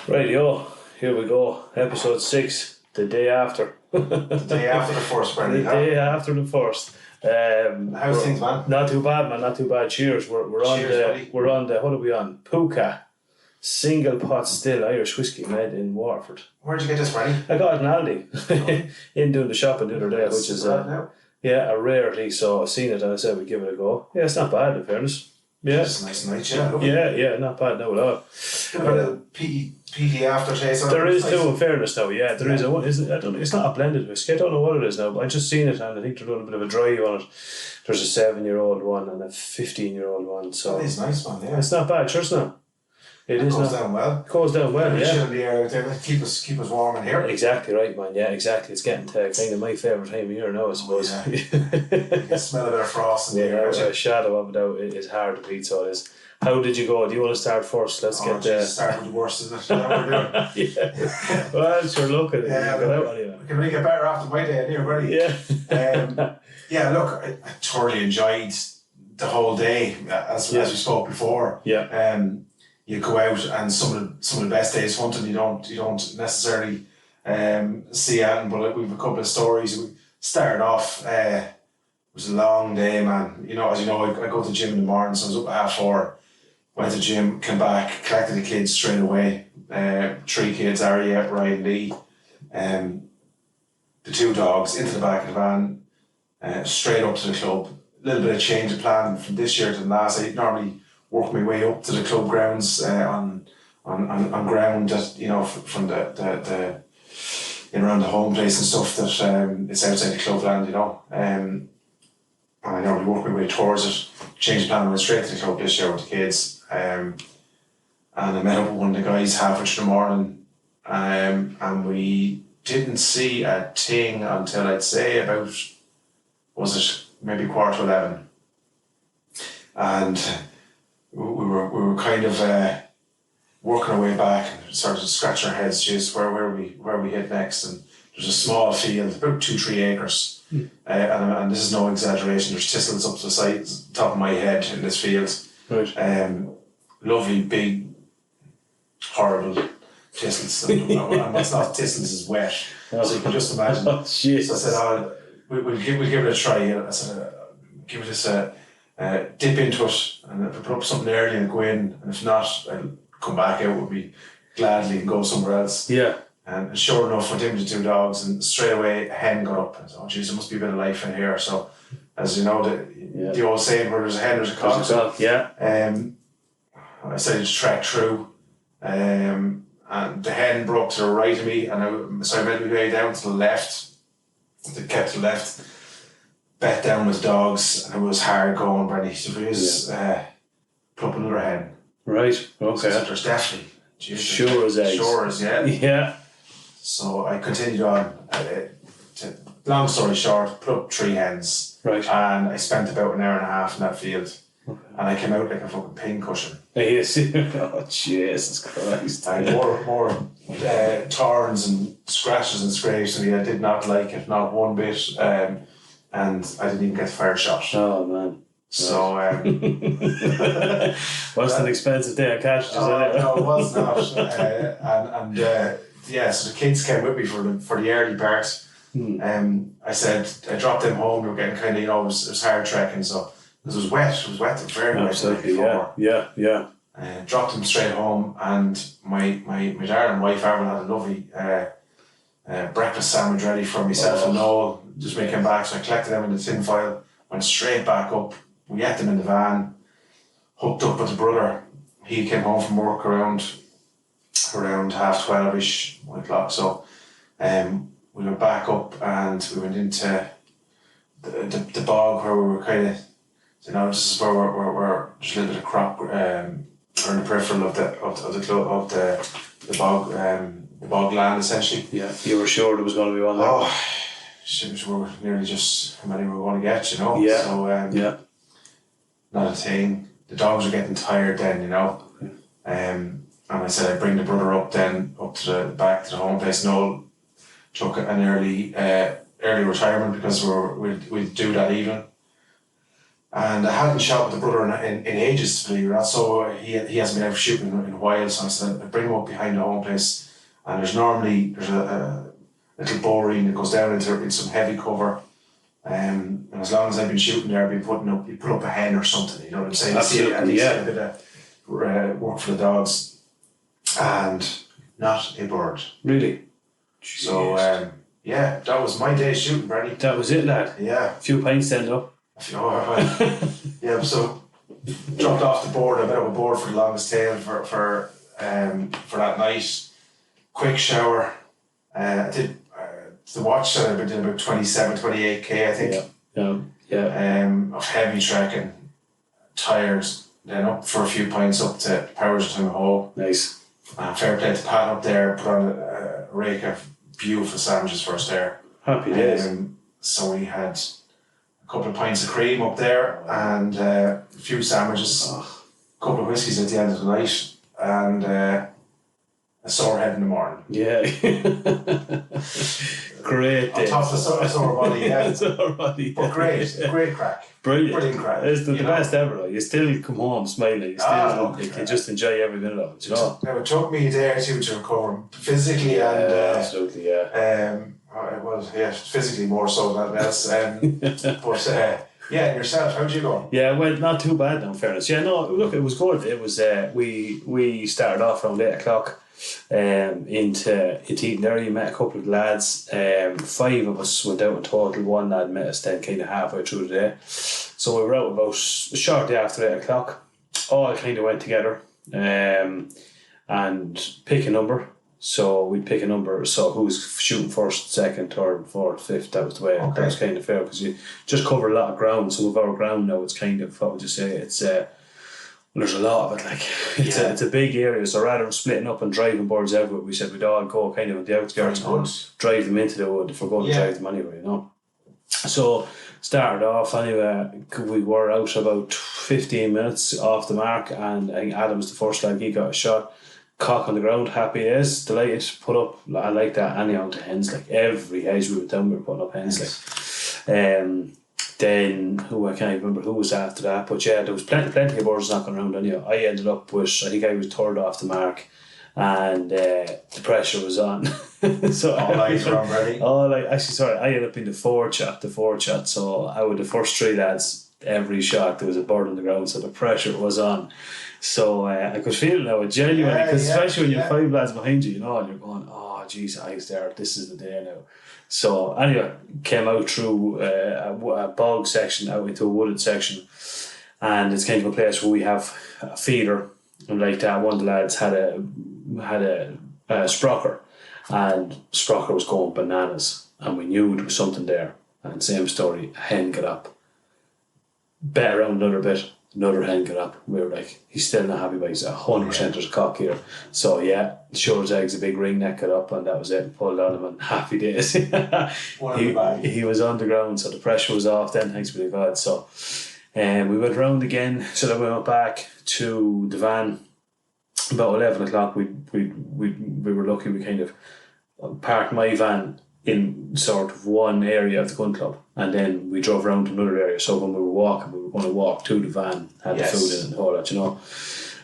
Rightio, here we go. Episode 6, the day after. The day after the first, Brendan. The day after the first. How's things, man? Not too bad, man. Not too bad. Cheers. We're on Cheers, We're on the. What are we on? Puka, single pot still Irish whiskey made in Waterford. Where'd you get this, Brendan? I got it in Aldi. In doing the shopping the other day, which is a rarity. So I seen it and I said we'd give it a go. Yeah, it's not bad in fairness. Yeah, it's a nice night. Yeah, not bad now at all. Bit of a peaty aftertaste. There is too, in fairness though. Yeah, there is. I don't. It's not a blended whiskey. I don't know what it is now. But I just seen it and I think they're doing a bit of a dry on it. There's a 7-year-old one and a 15-year-old one. So that is nice, man. Yeah, it's not bad. Sure, it's not. It goes down well. Goes down well. Yeah. In the air out there, keep us warm in here. Exactly right, man. Yeah, exactly. It's getting to kind of my favourite time of year now, I suppose. Yeah. You can smell a bit of frost in the air. A shadow of it is hard to beat. So it is. How did you go? Do you want to start first? Let's get there. Start with the worst, isn't it? That we're doing. Yeah. Well, sure, look at it. We can make it better after my day anyway, buddy. Yeah. Look, I thoroughly enjoyed the whole day, as we spoke before. Yeah. You go out and some of the best days hunting you don't necessarily see anything, but we've a couple of stories. We started off. It was a long day, man. As you know, I go to the gym in the morning, so I was up at 4:30. Went to the gym, came back, collected the kids straight away. 3 kids, Aria, Ryan, Lee. The 2 dogs into the back of the van, straight up to the club. A little bit of change of plan from this year to the last. I normally work my way up to the club grounds on ground that from the in around the home place and stuff that it's outside the club land, and I normally work my way towards it. Change of plan, I went straight to the club this year with the kids. And I met up with one of the guys halfway through the morning, and we didn't see a thing until I'd say about, was it maybe 11:15, and we were kind of working our way back and started to scratch our heads. Just where we hit next, and there's a small field, about 2-3 acres, and this is no exaggeration. There's thistles up to the side, top of my head in this field. Right. Lovely, big, horrible thistles. And what's not thistles is wet. So you can just imagine. Oh, Jesus. So I said, we'll give it a try. I said, give this a dip into it, and if I put up something early and go in, and if not, I'll come back out with me gladly and go somewhere else. Yeah. And sure enough, went in with the 2 dogs, and straight away a hen got up. I said, oh, geez, there must be a bit of life in here. So, as you know, the old saying, where there's a hen, there's a cock. I decided to trek through, and the hen broke to the right of me, and so I made my way down to the left. Kept to the left, bet down with dogs, and it was hard going, Brenny. So we just put up another hen. Right. Okay. So there's definitely sure as eggs. Sure as Yeah. So I continued on. Long story short, put up 3 hens. Right. And I spent about an hour and a half in that field. Okay. And I came out like a fucking pincushion. Yes. Oh, Jesus Christ. I had more thorns and scratches and scrapes than I did not like it, not one bit. And I didn't even get the fire shot. Oh, man. So, was an expensive day of cash? No, it was not. So the kids came with me for the early part. I said I dropped them home. We were getting kind of it was hard trekking, so it was wet. It was very wet. Absolutely, yeah. Dropped them straight home, and my darling wife Arwen had a lovely breakfast sandwich ready for myself and Noel. Just when we came back, so I collected them in the tin foil, went straight back up. We ate them in the van, hooked up with the brother. He came home from work around 12:30ish, 1 o'clock. So, we went back up and we went into the bog where we were kind of, this is where we're just a little bit of crop, or in the peripheral of the bog land essentially. Yeah, you were sure there was going to be one there. Oh, we were nearly just how many we were going to get, Yeah. So not a thing. The dogs were getting tired then, And I said I'd bring the brother up to the back to the home place. Noel took an early retirement because we'd do that evening. And I hadn't shot with the brother in ages, to believe it or not, so he hasn't been out shooting in a while, so I said I'd bring him up behind the home place, and there's a little boring that goes down into some heavy cover, and as long as I've been shooting there, I've been you put up a hen or something, you know what I'm saying? Absolutely, At least a bit of work for the dogs, and not a bird. Really? So, yeah, that was my day shooting, Bernie. That was it, lad. Yeah. A few pints stand up. Yeah, so dropped off the board. I bet up a board for the longest tail for that night. Quick shower. I did the watch. I did about 28K, I think. Yeah. Of heavy trekking, tired. Then up for a few pints up to Powers to Hall. Nice. Fair play to Pat up there. Put on a rake of beautiful sandwiches for us there. Happy days. So we had a couple of pints of cream up there and a few sandwiches, a couple of whiskies at the end of the night, and a sore head in the morning. Yeah. Great day. On top of a sore body, yeah. Sore body. But great crack. Brilliant crack. It's the best ever. Like. You still come home smiling. You still you can just enjoy every minute of it. You know. Now it took me a day or two to recover physically and absolutely, yeah. Physically more so than else. But yeah, yourself, how'd you go? Yeah, well, not too bad in fairness. Yeah, no, look, it was good. It was we started off around 8:00 into Eton there. You met a couple of lads. 5 of us went out in total. One lad met us then kind of halfway through the day. So we were out about shortly after 8:00. All kind of went together and pick a number. So we'd pick a number, so who was shooting first, second, third, fourth, fifth, that was the way. Okay. That was kind of fair because you just cover a lot of ground. Some of our ground now, it's kind of, what would you say, it's there's a lot of it, like it's a big area, so rather than splitting up and driving birds everywhere, we said we'd all go kind of on the outskirts and drive them into the wood if we're going to drive them anyway, you know. So started off anyway, we were out about 15 minutes off the mark, and I think Adam's the first lad, he got a shot. Cock on the ground, happy days, delighted, put up, I like that, anyhow to hens, like every hedge we went down we were putting up hens, like. Then, I can't remember who was after that, but yeah, there was plenty of birds knocking around anyhow. I ended up with, I think I was third off the mark, and the pressure was on. So all eyes were on ready? I ended up in the fourth shot, so out of the first 3 lads, every shot there was a bird on the ground, so the pressure was on. So I could feel it now, genuinely, because especially when you have 5 lads behind you, you know, and you're going, oh geez, eyes there, this is the day now. So anyway, came out through a bog section out into a wooded section, and it's kind of a place where we have a feeder, and like that, one of the lads had a sprocker, and sprocker was going bananas, and we knew there was something there. And same story, a hen got up, bet around another bit. Another hen got up. We were like, he's still not happy, but he's 100% there's a cock here. So yeah, showed his eggs, a big ring neck got up, and that was it. Pulled on him, and happy days. he was on the ground, so the pressure was off then, thanks be to God. So we went round again, so then we went back to the van. About 11 o'clock, we were lucky, we kind of parked my van in sort of one area of the gun club, and then we drove around to another area. So when we were walking, we were going to walk to the van, had the food in and all that, you know.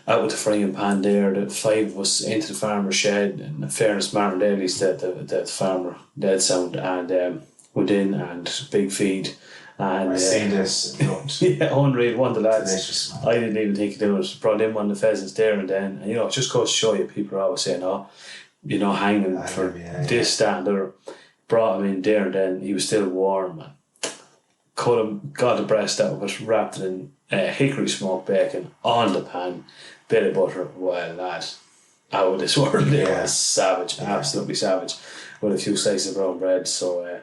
Out with the frying pan there, the 5 of us into the farmer's shed, and in fairness, Martin Daly's the farmer, dead sound, and went in and big feed. And I seen this. Yeah, unreal. One of the lads, delicious. I didn't even think of it. Brought in one of the pheasants there and then, and you know, it just goes to show you, people are always saying, oh, you know, hanging for this, that, and the other. Brought him in there and then he was still warm, man. Cut him, got the breast out of it, wrapped it in hickory smoked bacon on the pan, bit of butter. Well, lad, out of this world. It was savage, absolutely savage, with a few slices of brown bread. So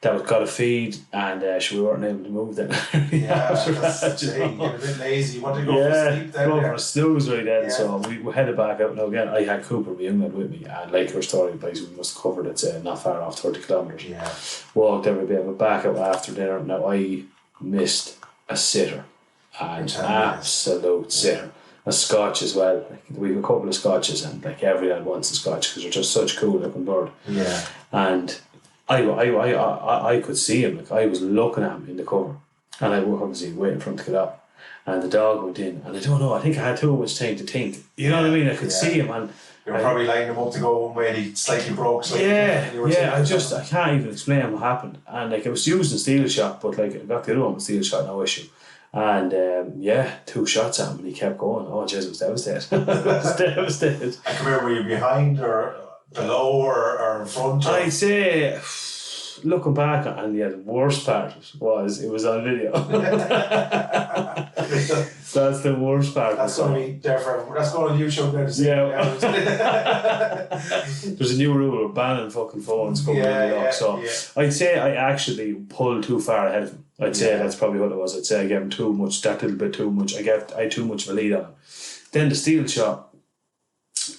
that was got a feed, and we weren't able to move then. After that, you know? You're a bit lazy. You want to go for sleep then? Go for a snooze right then. So we headed back out. Now again, I had Cooper, my young lad, with me, and like your story, place we must have covered it, not far off, 30 kilometres. Yeah. Walked every bit, but back out after dinner. Now I missed a sitter, an absolute sitter. A Scotch as well. Like, we have a couple of Scotches, and like every lad wants a Scotch because they're just such cool looking bird. Yeah. And I could see him, like I was looking at him in the cover, and I was obviously waiting for him to get up, and the dog went in, and I don't know, I think I had too much time to think. You know what I mean? I could see him, and you were probably lining him up to go one way, and he slightly broke. I can't even explain what happened. And like, I was using steel shot, but like, I got the other one with steel shot, no issue. And 2 shots at him, and he kept going. Oh, jeez, it was devastated. It was devastated. I can remember, were you behind or below or in front? I'd say, looking back, and the worst part was it was on video. That's the worst part. That's going to be there forever. That's going on YouTube now to see. Yeah. There's a new rule of banning fucking phones coming in the so I'd say I actually pulled too far ahead of him. I'd say that's probably what it was. I'd say I gave him too much, that little bit too much. I had too much of a lead on him. Then the steel shot,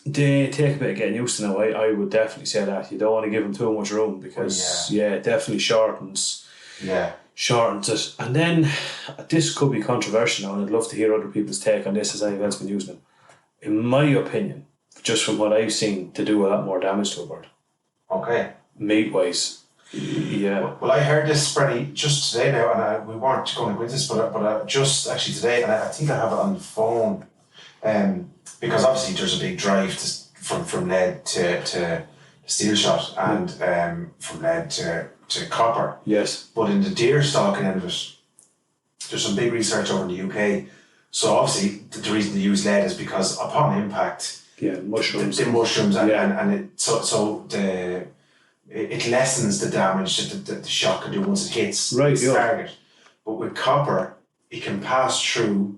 they take a bit of getting used to now. I would definitely say that. You don't want to give him too much room because it definitely shortens it. And then this could be controversial now, and I'd love to hear other people's take on this as anyone else been using them. In my opinion, just from what I've seen, to do a lot more damage to a bird. Okay. Meat wise. Yeah. Well, I heard this, Freddie, just today now, and we weren't going to go into this, but just actually today, and I think I have it on the phone, because obviously there's a big drive from lead to steel shot, and from lead to copper. Yes. But in the deer stalking end of it, there's some big research over in the UK. So obviously the reason they use lead is because upon impact, mushrooms. The mushrooms it lessens the damage that the shot can do once it hits its target. But with copper, it can pass through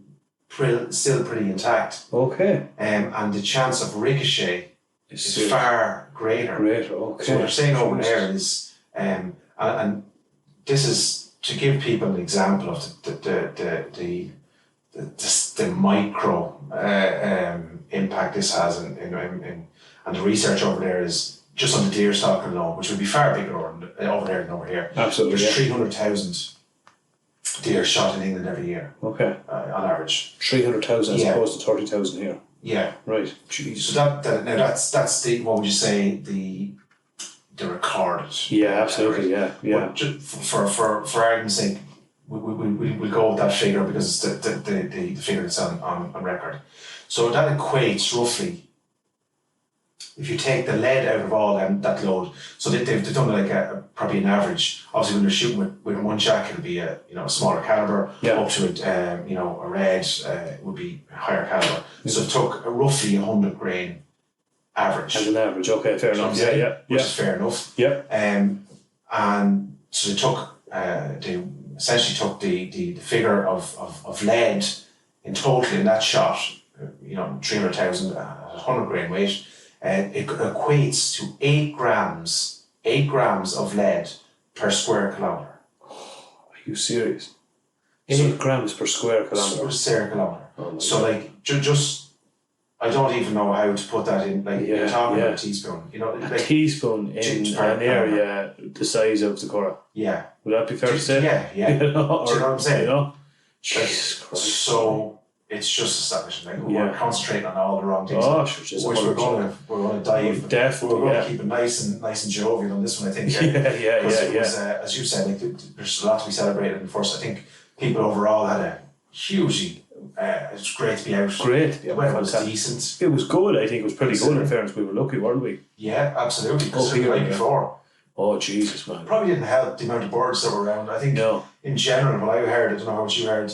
still pretty intact. Okay. And the chance of ricochet is far greater. Okay. So what they're saying over there is, and this is to give people an example of the micro impact this has, and the research over there is just on the deer stalking alone, which would be far bigger over there than over here. Absolutely. There's 300,000 deer shot in England every year. Okay. On average. 300,000 as opposed to 30,000 here. Yeah. Right. Jeez. So that's the, what would you say, the recorded. Yeah, absolutely. Yeah. But just for argument's sake, we'll go with that figure because it's the figure that's on record. So that equates roughly, if you take the lead out of all that load, so they've done like probably an average. Obviously, when they're shooting with one jack, it'll be a smaller caliber. Up to a red would be higher caliber. So it took roughly 100 grain average. As an average, okay, fair enough. Which is fair enough. Yeah. And so they essentially took the figure of lead in total in that shot. 300,000 100 grain weight. It equates to 8 grams of lead per square kilometre. Are you serious? 8 grams per square kilometre? Per square kilometre. So like, just, I don't even know how to put that in, like, you're talking about a teaspoon. A teaspoon in an area the size of the Cora. Yeah. Would that be fair to say? Yeah. Do you know what I'm saying? Jesus Christ. So it's just astonishing. Like, we're concentrating on all the wrong things. Which we're going to dive. Definitely. We're going to keep it nice and jovial on this one, I think. As you said, like, there's a lot to be celebrated. And first, I think people overall had a hugely. It's great to be out. The weather was decent. It was good. I think it was pretty good. In fairness, we were lucky, weren't we? Yeah, absolutely. Because the night before. Oh Jesus, man! Probably didn't help the amount of birds that were around. I think in general, what I heard, I don't know what you heard.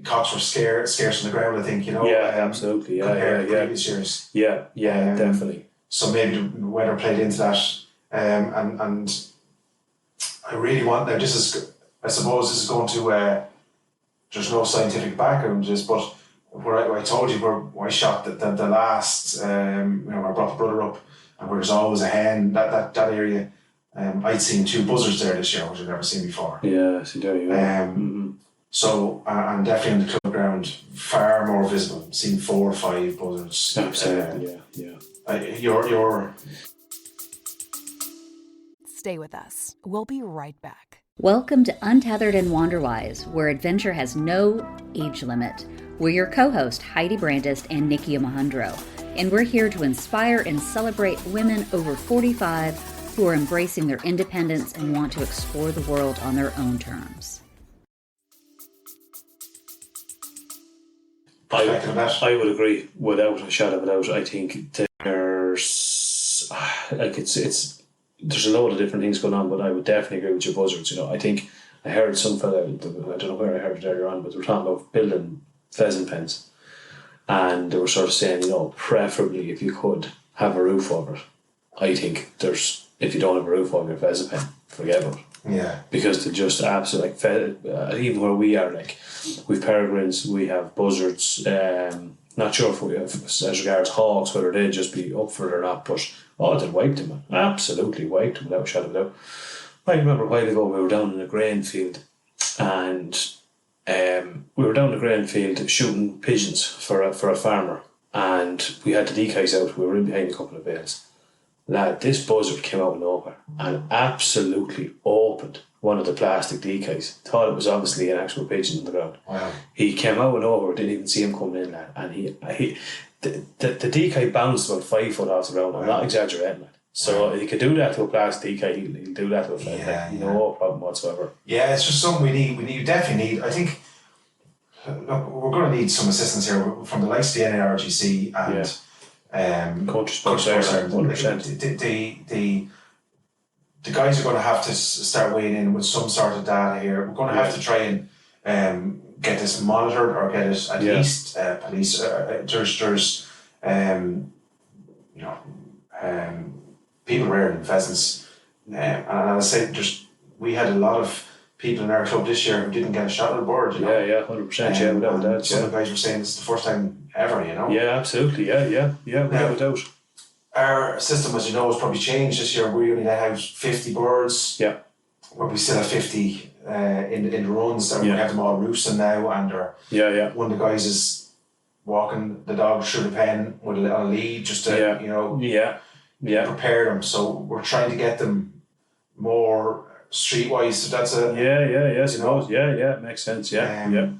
Cocks were scarce on the ground. I think absolutely. Compared to previous years. Definitely. So maybe the weather played into that, and I really want now. I suppose this is going to. There's no scientific background to this, but where I told you where I shot the last, I brought the brother up, and where there's always a hen, that area, I'd seen 2 buzzards there this year, which I'd never seen before. Yeah, see there you go. So I'm definitely on the club ground, far more visible. Seen 4 or 5 buzzards. Absolutely, You're. Stay with us. We'll be right back. Welcome to Untethered and Wanderwise, where adventure has no age limit. We're your co-host, Heidi Brandist and Nikki Mahundro, and we're here to inspire and celebrate women over 45 who are embracing their independence and want to explore the world on their own terms. reflecting on that? I would agree without a shadow of a doubt. I think there's there's a load of different things going on, but I would definitely agree with your buzzards. You know, I think I heard some fella, I don't know where I heard it earlier on, but they were talking about building pheasant pens, and they were sort of saying, you know, preferably if you could have a roof over it. I think if you don't have a roof over your pheasant pen, forget about it. Yeah. Because they're just absolutely even where we are, like we've peregrines, we have buzzards. Not sure if we have as regards hawks, whether they'd just be up for it or not, but they'd wipe them, absolutely wiped them without a shadow of a doubt. I remember a while ago we were down in a grain field, and we were down in a grain field shooting pigeons for a farmer, and we had the decoys out. We were in behind a couple of bales. Lad, this buzzard came out of nowhere and absolutely opened one of the plastic decoys. Thought it was obviously an actual pigeon on the ground. Wow. He came out of nowhere, didn't even see him coming in, lad. And the decoy bounced about 5 foot off the ground. I'm not exaggerating, lad. So he could do that to a plastic decoy, he'll do that to a plastic. No problem whatsoever. Yeah, it's just something we definitely need. I think, look, we're going to need some assistance here from the likes of the NARGC and Country Sports Ireland, 100%. The guys are going to have to start weighing in with some sort of data here. We're going to have to try and get this monitored, or get it at least police. There's people rearing pheasants, and I say we had a lot of people in our club this year who didn't get a shot at the bird. You know? Yeah, 100%. Yeah, without doubt. Some of the guys were saying this is the first time ever. You know. Yeah, absolutely. Yeah, without doubt. Our system, as you know, has probably changed this year. We only let out 50 birds. Yeah. But we still have 50 in the runs, and we have them all roosting now. And one of the guys is walking the dog through the pen with a lead, just to prepare them. So we're trying to get them more streetwise. So that's a it makes sense. Yeah.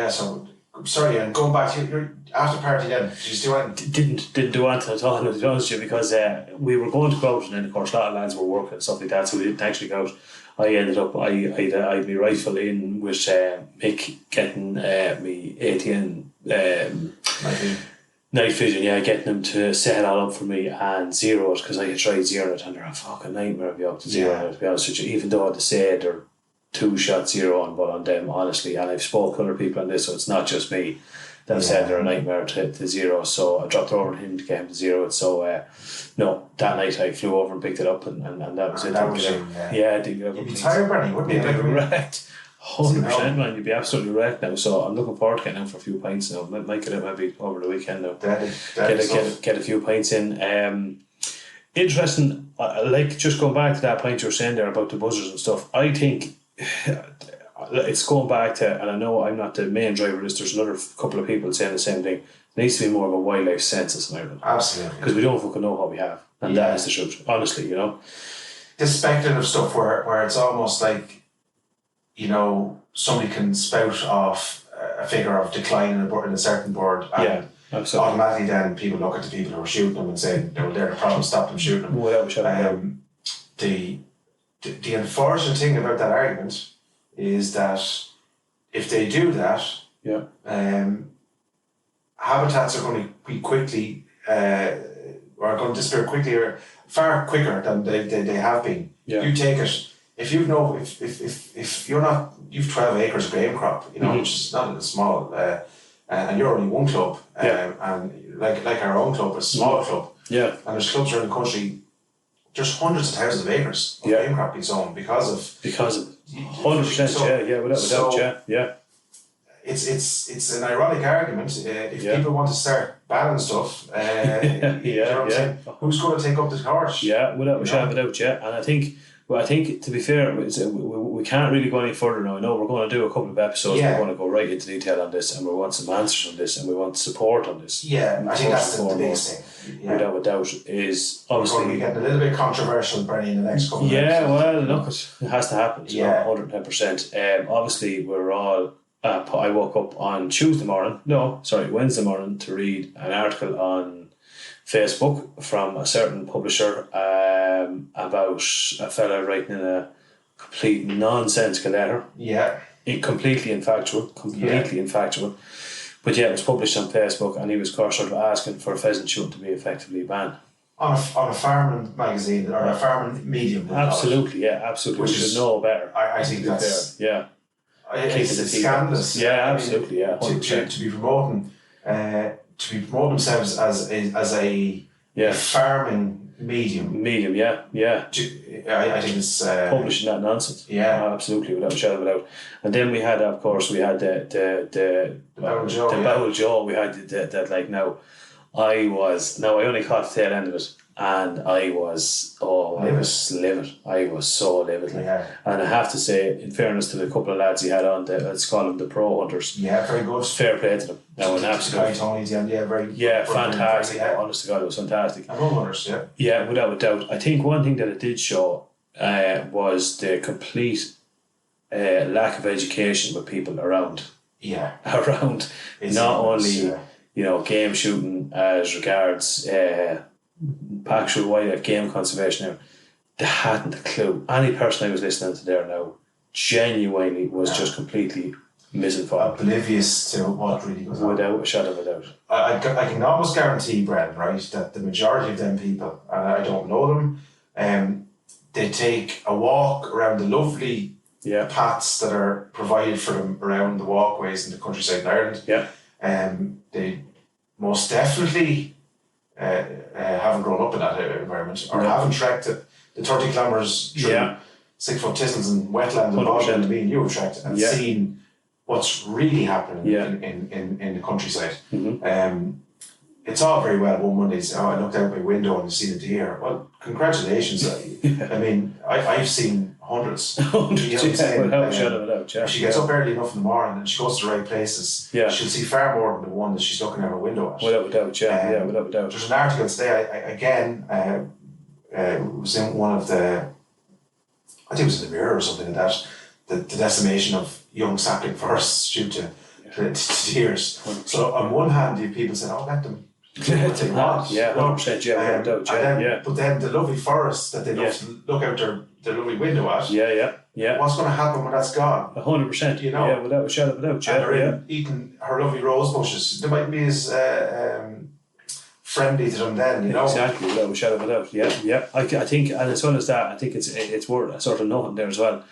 So sorry, and going back to your after party, then did you do anything? Didn't do anything at all, to be honest with you, because we were going to go out, and then of course a lot of lads were working and stuff like that, so we didn't actually go out. I ended up I'd my rifle in with Mick getting me ATN night vision, getting them to set it all up for me and zero it, because I had tried zero it and they're a fucking nightmare of you up to zero it, to be honest with you, even though they say they're 2 shot zero on them, honestly, and I've spoke to other people on this, so it's not just me that have said they're a nightmare to zero. So I dropped over to him to get him to zero it. So that night I flew over and picked it up, and that was it. That was it. Yeah, I did get up. You'd be tired, Bernie, wouldn't you? You'd be wrecked. 100%, man. You'd be absolutely wrecked now. So I'm looking forward to getting out for a few pints now. Might get out maybe over the weekend now. Get a few pints in. Interesting. Like, just going back to that point you were saying there about the buzzers and stuff. I think it's going back to, and I know I'm not the main driver of this, there's another couple of people saying the same thing. There needs to be more of a wildlife census in Ireland. Absolutely. Because we don't fucking know what we have. And that is the truth, honestly, you know. This speculative stuff where it's almost like, you know, somebody can spout off a figure of decline in a certain bird, and automatically then people look at the people who are shooting them and say, they're the problem, stop them shooting them. The unfortunate thing about that argument is that if they do that, habitats are going to be quickly are going to disappear quickly, or far quicker than they have been. You take it, if you've you've 12 acres of game crop, you know, which is not small, and you're only one club, and like our own club, a small club, and there's clubs around the country. There's hundreds of thousands of acres of game crop being sown because of 100%, without doubt. It's an ironic argument. If people want to start banning stuff, you know what I'm saying? Who's going to take up this horse? Without doubt. And I think to be fair, we can't really go any further now. I know we're going to do a couple of episodes. We're going to go right into detail on this, and we want some answers on this, and we want support on this. I think that's the biggest thing. Without a doubt, is obviously we're going to be getting a little bit controversial, Bernie, in the next couple of episodes. Well, look, it has to happen. 110%. Obviously, we're all. I woke up on Wednesday morning to read an article on Facebook from a certain publisher about a fella writing in a complete nonsensical letter. Completely infactual, But yeah, it was published on Facebook, and he was sort of asking for pheasant shooting to be effectively banned. On a farming magazine or a farming medium. Absolutely, yeah, absolutely. Which is no better. I think that's fair. Yeah. It's scandalous. Yeah, absolutely. Yeah, to be promoting themselves as a farming medium. Yeah. I think it's publishing that nonsense. Yeah, absolutely, without a shadow of a doubt. And then we had, of course, the Bowel Jaw. We had that like now. I only caught the tail end of it, and I was livid. I was so livid. Yeah. And I have to say, in fairness to the couple of lads he had on, let's call them the pro hunters. Yeah, very good. Fair play to them. Now, an absolute. Fantastic. Yeah. Honest to God, it was fantastic. And pro hunters, yeah. Yeah, without a doubt. I think one thing that it did show was the complete lack of education with people around. Yeah. Around not only game shooting as regards actual wildlife game conservation now, they hadn't a clue. Any person I was listening to there now genuinely was just completely misinformed. Oblivious to what really goes on. Without a shadow of a doubt. I can almost guarantee, Brendan, right, that the majority of them people, and I don't know them, they take a walk around the lovely paths that are provided for them around the walkways in the countryside in Ireland. Yeah. They most definitely haven't grown up in that environment or haven't trekked it, the 30 kilometres through 6 foot thistles and wetland and bogland me and you have trekked and seen what's really happening in the countryside. Mm-hmm. It's all very well one Mondays, I looked out my window and seen a deer. Well, congratulations. I mean, I've seen hundreds. Without a shadow of a doubt. She gets up early enough in the morning and she goes to the right places. Yeah. She'll see far more than the one that she's looking out her window at. Without a doubt, without a doubt. There's an article today, it was in one of the, I think it was in the Mirror or something like that, the decimation of young sapling forests due to deers. 100%. So on one hand, you people said, let them do what they want. Yeah, 100%, without a doubt, But then the lovely forest that they love to look out their lovely window at. Yeah. What's going to happen when that's gone? 100%. Yeah, without a shadow of a doubt. And they're eating her lovely rose bushes. They might be as friendly to them then, Exactly, without a shadow of a doubt. Yeah. I think, and as well as that, I think it's worth sort of noting there as well.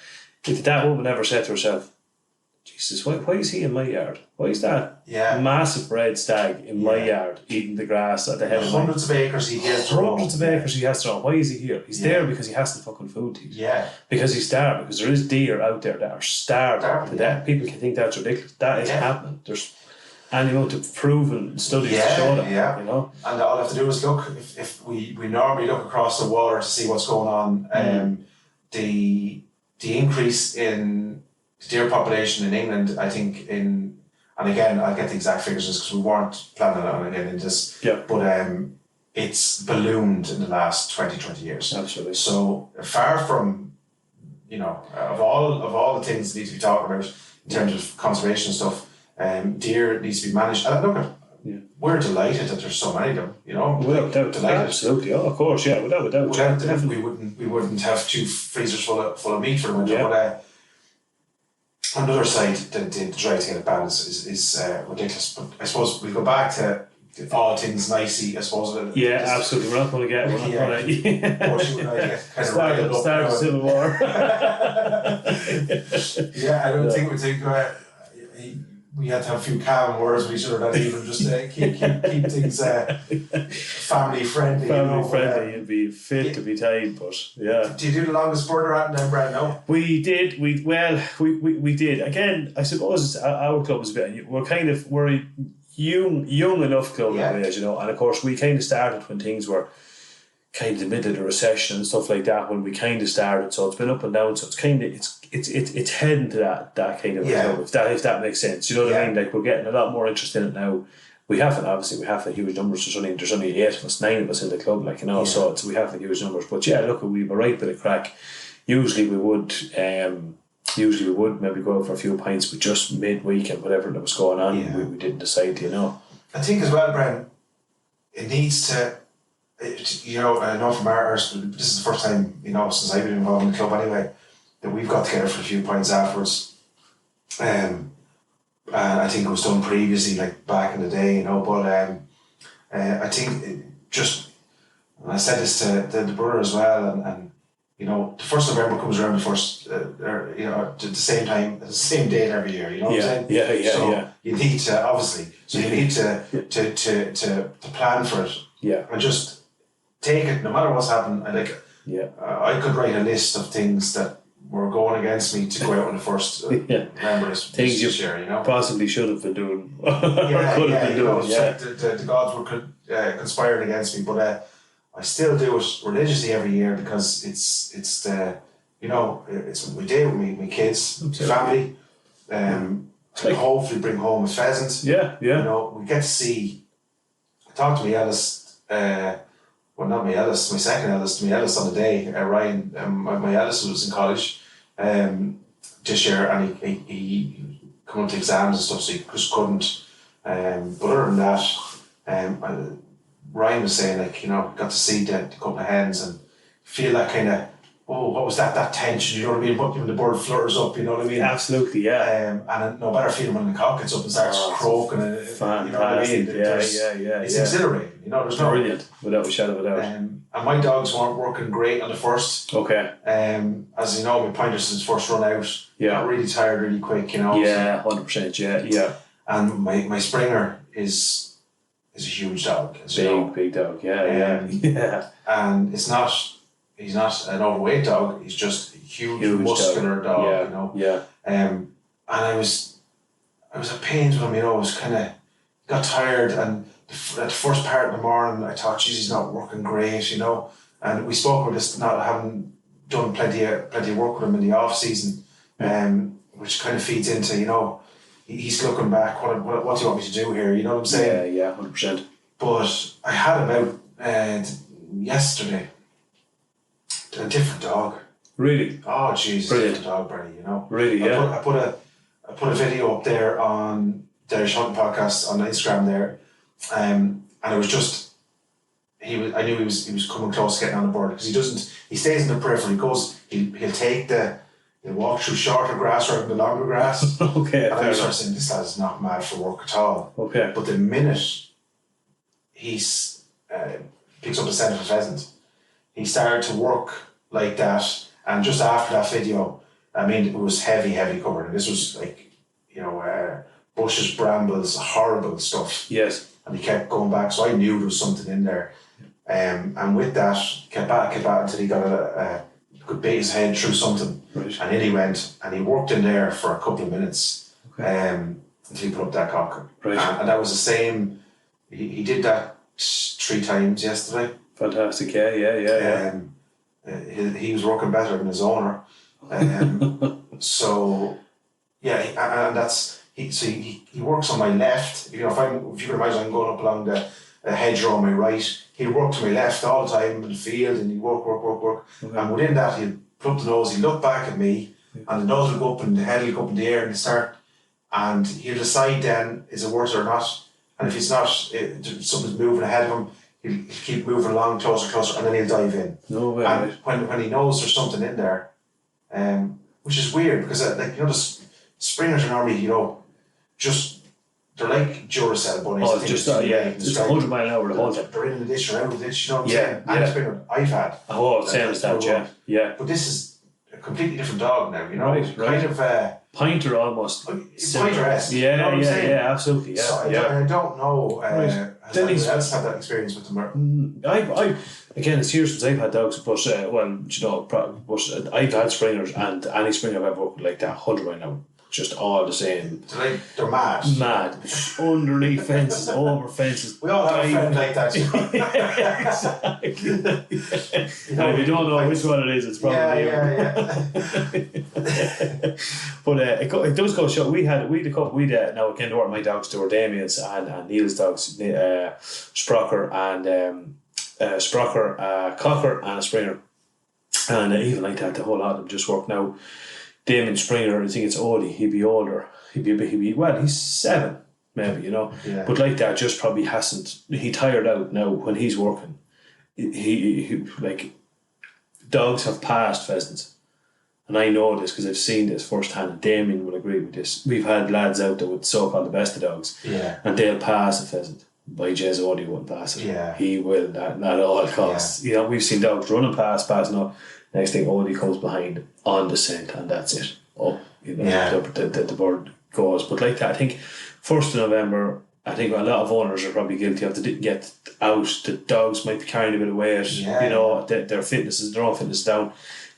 If that woman ever said to herself, Jesus, why is he in my yard? Why is that massive red stag in my yard eating the grass at the head of hundreds of acres he has to roam. Hundreds of acres he has to roam. Why is he here? He's there because he has the fucking food to eat. Yeah. Because he's starved. Because there is deer out there that are starved to death. People can think that's ridiculous. That is happening. There's any amount of proven studies to show that. And all I have to do is look. If we normally look across the water to see what's going on, the increase in deer population in England, I think and again I'll get the exact figures just because we weren't planning on it in this, but it's ballooned in the last 20 years. Absolutely. So far from, of all the things that need to be talked about in terms of conservation stuff, deer needs to be managed. And we're delighted that there's so many of them, without doubt. Delighted. Absolutely. Oh, of course, without a doubt. Without them, we wouldn't have 2 freezers full of meat for the winter. But on the other side, the drive to get it banned is ridiculous. But I suppose we'll go back to all things nicey, I suppose. Absolutely. We're not going to get. Start a civil war. I don't think we think. We had to have a few calm words with each other that even just keep things family friendly. Family friendly, you'd be fit to be tied, but Do you do the longest border out in them, Brad? No. We did. We did. Again, I suppose our club is a bit. We're a young enough club, and of course we kind of started when things were kind of the middle of the recession and stuff like that when we kind of started. So it's been up and down. So it's kind of it's heading to that kind of club, if that makes sense. You know what I mean? Like we're getting a lot more interest in it now. We haven't a huge numbers. There's only 8 of us, 9 of us in the club, so we haven't huge numbers. But look, we have a right bit of crack. Usually we would maybe go out for a few pints, but just midweek and whatever that was going on, we didn't decide to. I think as well, Bren, it needs to. I know from ours, this is the first time, since I've been involved in the club anyway, that we've got together for a few pints afterwards. and I think it was done previously, like back in the day, you know. But I think and I said this to the brother as well, and you know, the 1st of November comes around the first, you know, at the same time, the same date every year. You know what I'm saying? So you need to obviously, to plan for it. Yeah. And just take it, no matter what's happened. I could write a list of things that were going against me to go out on the first November this year. You know, possibly should have been doing. The gods were conspiring against me, but. I still do it religiously every year because it's the, you know, it's what we do with my kids, family. Hopefully bring home a pheasant. Yeah. You know, we get to see. I talked to my eldest, not my eldest, my second eldest, my eldest on the day, Ryan. My eldest was in college, this year, and he come up to exams and stuff, so he just couldn't. But other than that, Ryan was saying, like, you know, got to see the couple of hens and feel that kind of, what was that tension, you know what I mean? When the bird flutters up, you know what I mean? Absolutely, yeah. And no better feeling when the cock gets up and starts croaking. Fantastic. You know what I mean? It's exhilarating, you know, there's brilliant, without a shadow of a doubt. And my dogs weren't working great on the first. Okay. As you know, my pointer's his first run out. Got really tired really quick, you know. Yeah, 100%, yeah. And my Springer is a huge dog. Big dog, yeah. And he's not an overweight dog, he's just a huge muscular dog, you know. Yeah. And I was at pains with him, you know. I was kind of got tired, and at the first part of the morning I thought, geez, he's not working great, you know. And we spoke about this, not having done plenty of work with him in the off season, which kind of feeds into, you know, he's looking back, what do you want me to do here? You know what I'm saying? Yeah, 100%. But I had him out yesterday. A different dog. Really? Oh, Jesus, different dog, Bernie, you know? Really, yeah. I put a video up there on the Irish Hunting Podcast on Instagram there, and it was just, I knew he was coming close to getting on the board, because he stays in the periphery, he'll walk through shorter grass rather than the longer grass. Okay. And I was sort of saying, this lad's not mad for work at all. Okay. But the minute he's picks up a scent of a pheasant, he started to work like that. And just after that video, I mean, it was heavy cover. And this was like, you know, bushes, brambles, horrible stuff. Yes. And he kept going back. So I knew there was something in there. And with that, kept at until he got could bait his head through something. Right. And in he went, and he worked in there for a couple of minutes until he put up that cock. Right. And that was the same. He did that 3 times yesterday. Fantastic, yeah. He was working better than his owner. So, yeah, and that's he works on my left. You know, if you can imagine, I'm going up along the hedgerow on my right. He'd work to my left all the time in the field, and he'd work. Okay. And within that, he'd put up the nose, he'd look back at me, and the nose would go up and the head would go up in the air, and he'll decide then, is it worth it or not? And if he's not, something's moving ahead of him, he'll keep moving along closer, and then he'll dive in. No way. And when he knows there's something in there, which is weird, because like, you know, the springers are normally, you know, they're like Duracell bunnies. Oh, just it's 100 mile an hour the whole time. They're in the ditch or out of the ditch, you know what I'm saying? And the springer I've had. Oh, same as that, yeah. But this is a completely different dog now, you know? Right. Kind of Pointer almost. Pointer-esque. Yeah, you know what I'm saying? Yeah, absolutely. Yeah. So I don't know. Has anyone else had that experience with them? I again, it's years since I've had dogs, but I've had springers, and any springer I've ever worked with like that, 100 right now. Just all the same. They're mad. Underneath fences, over fences. We all have a friend like that. Exactly. You know, and if you don't know which one it is, it's probably But it does go show. We had a couple. Now again, to my dogs, there were Damien's and Neil's dogs, Sprocker and Cocker and a Springer, and even like that, the whole lot of them just work now. Damien Springer, I think it's Odie. He'd be older. He'd be he's 7, maybe, you know. Yeah. But like that, just probably hasn't. He tired out now when he's working. He like dogs have passed pheasants, and I know this because I've seen this firsthand, and Damien will agree with this. We've had lads out there with so-called the best of dogs, and they'll pass a pheasant. By Jez Odie won't pass it. He will, not at all costs. You know, we've seen dogs running past, passing up. Next thing, Odie comes behind on the scent, and that's it. The bird goes. But like that, I think 1st of November, I think a lot of owners are probably guilty of to get out. The dogs might be carrying a bit of weight. You know, their fitness is their own fitness down.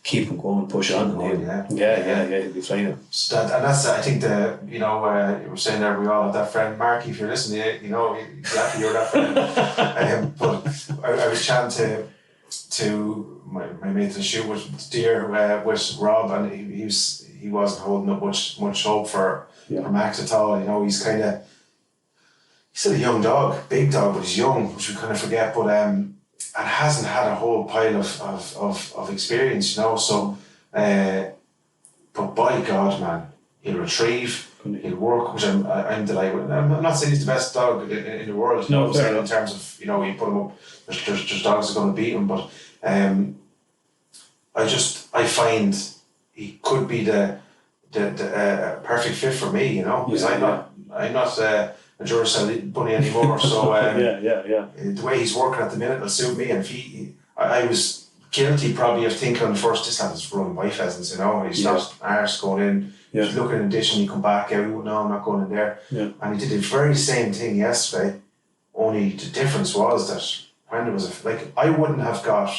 Keep them going, push on. He'll be flying. So that's I think you were saying there we all have that friend Marky. If you're listening, you know exactly you're that friend. But I was chatting to my mate to shoot with deer with Rob, and he wasn't holding up much hope for Max at all. You know, he's still a young dog, big dog, but he's young, which we kind of forget. But and hasn't had a whole pile of experience, you know. So, but by God, man, he'll retrieve, he'll work, which I'm delighted with. I'm not saying he's the best dog in the world, you know. I'm saying in terms of, you know, you put him up, there's dogs that are going to beat him, but I find he could be the perfect fit for me, you know, because I'm not a Duracell bunny anymore. So the way he's working at the minute will suit me. And if I was guilty probably of thinking on the first, this lad is running by pheasants, you know. He's not arse going in. He's looking in the ditch and he come back out. No, I'm not going in there. And he did the very same thing yesterday. Only the difference was that when there was I wouldn't have got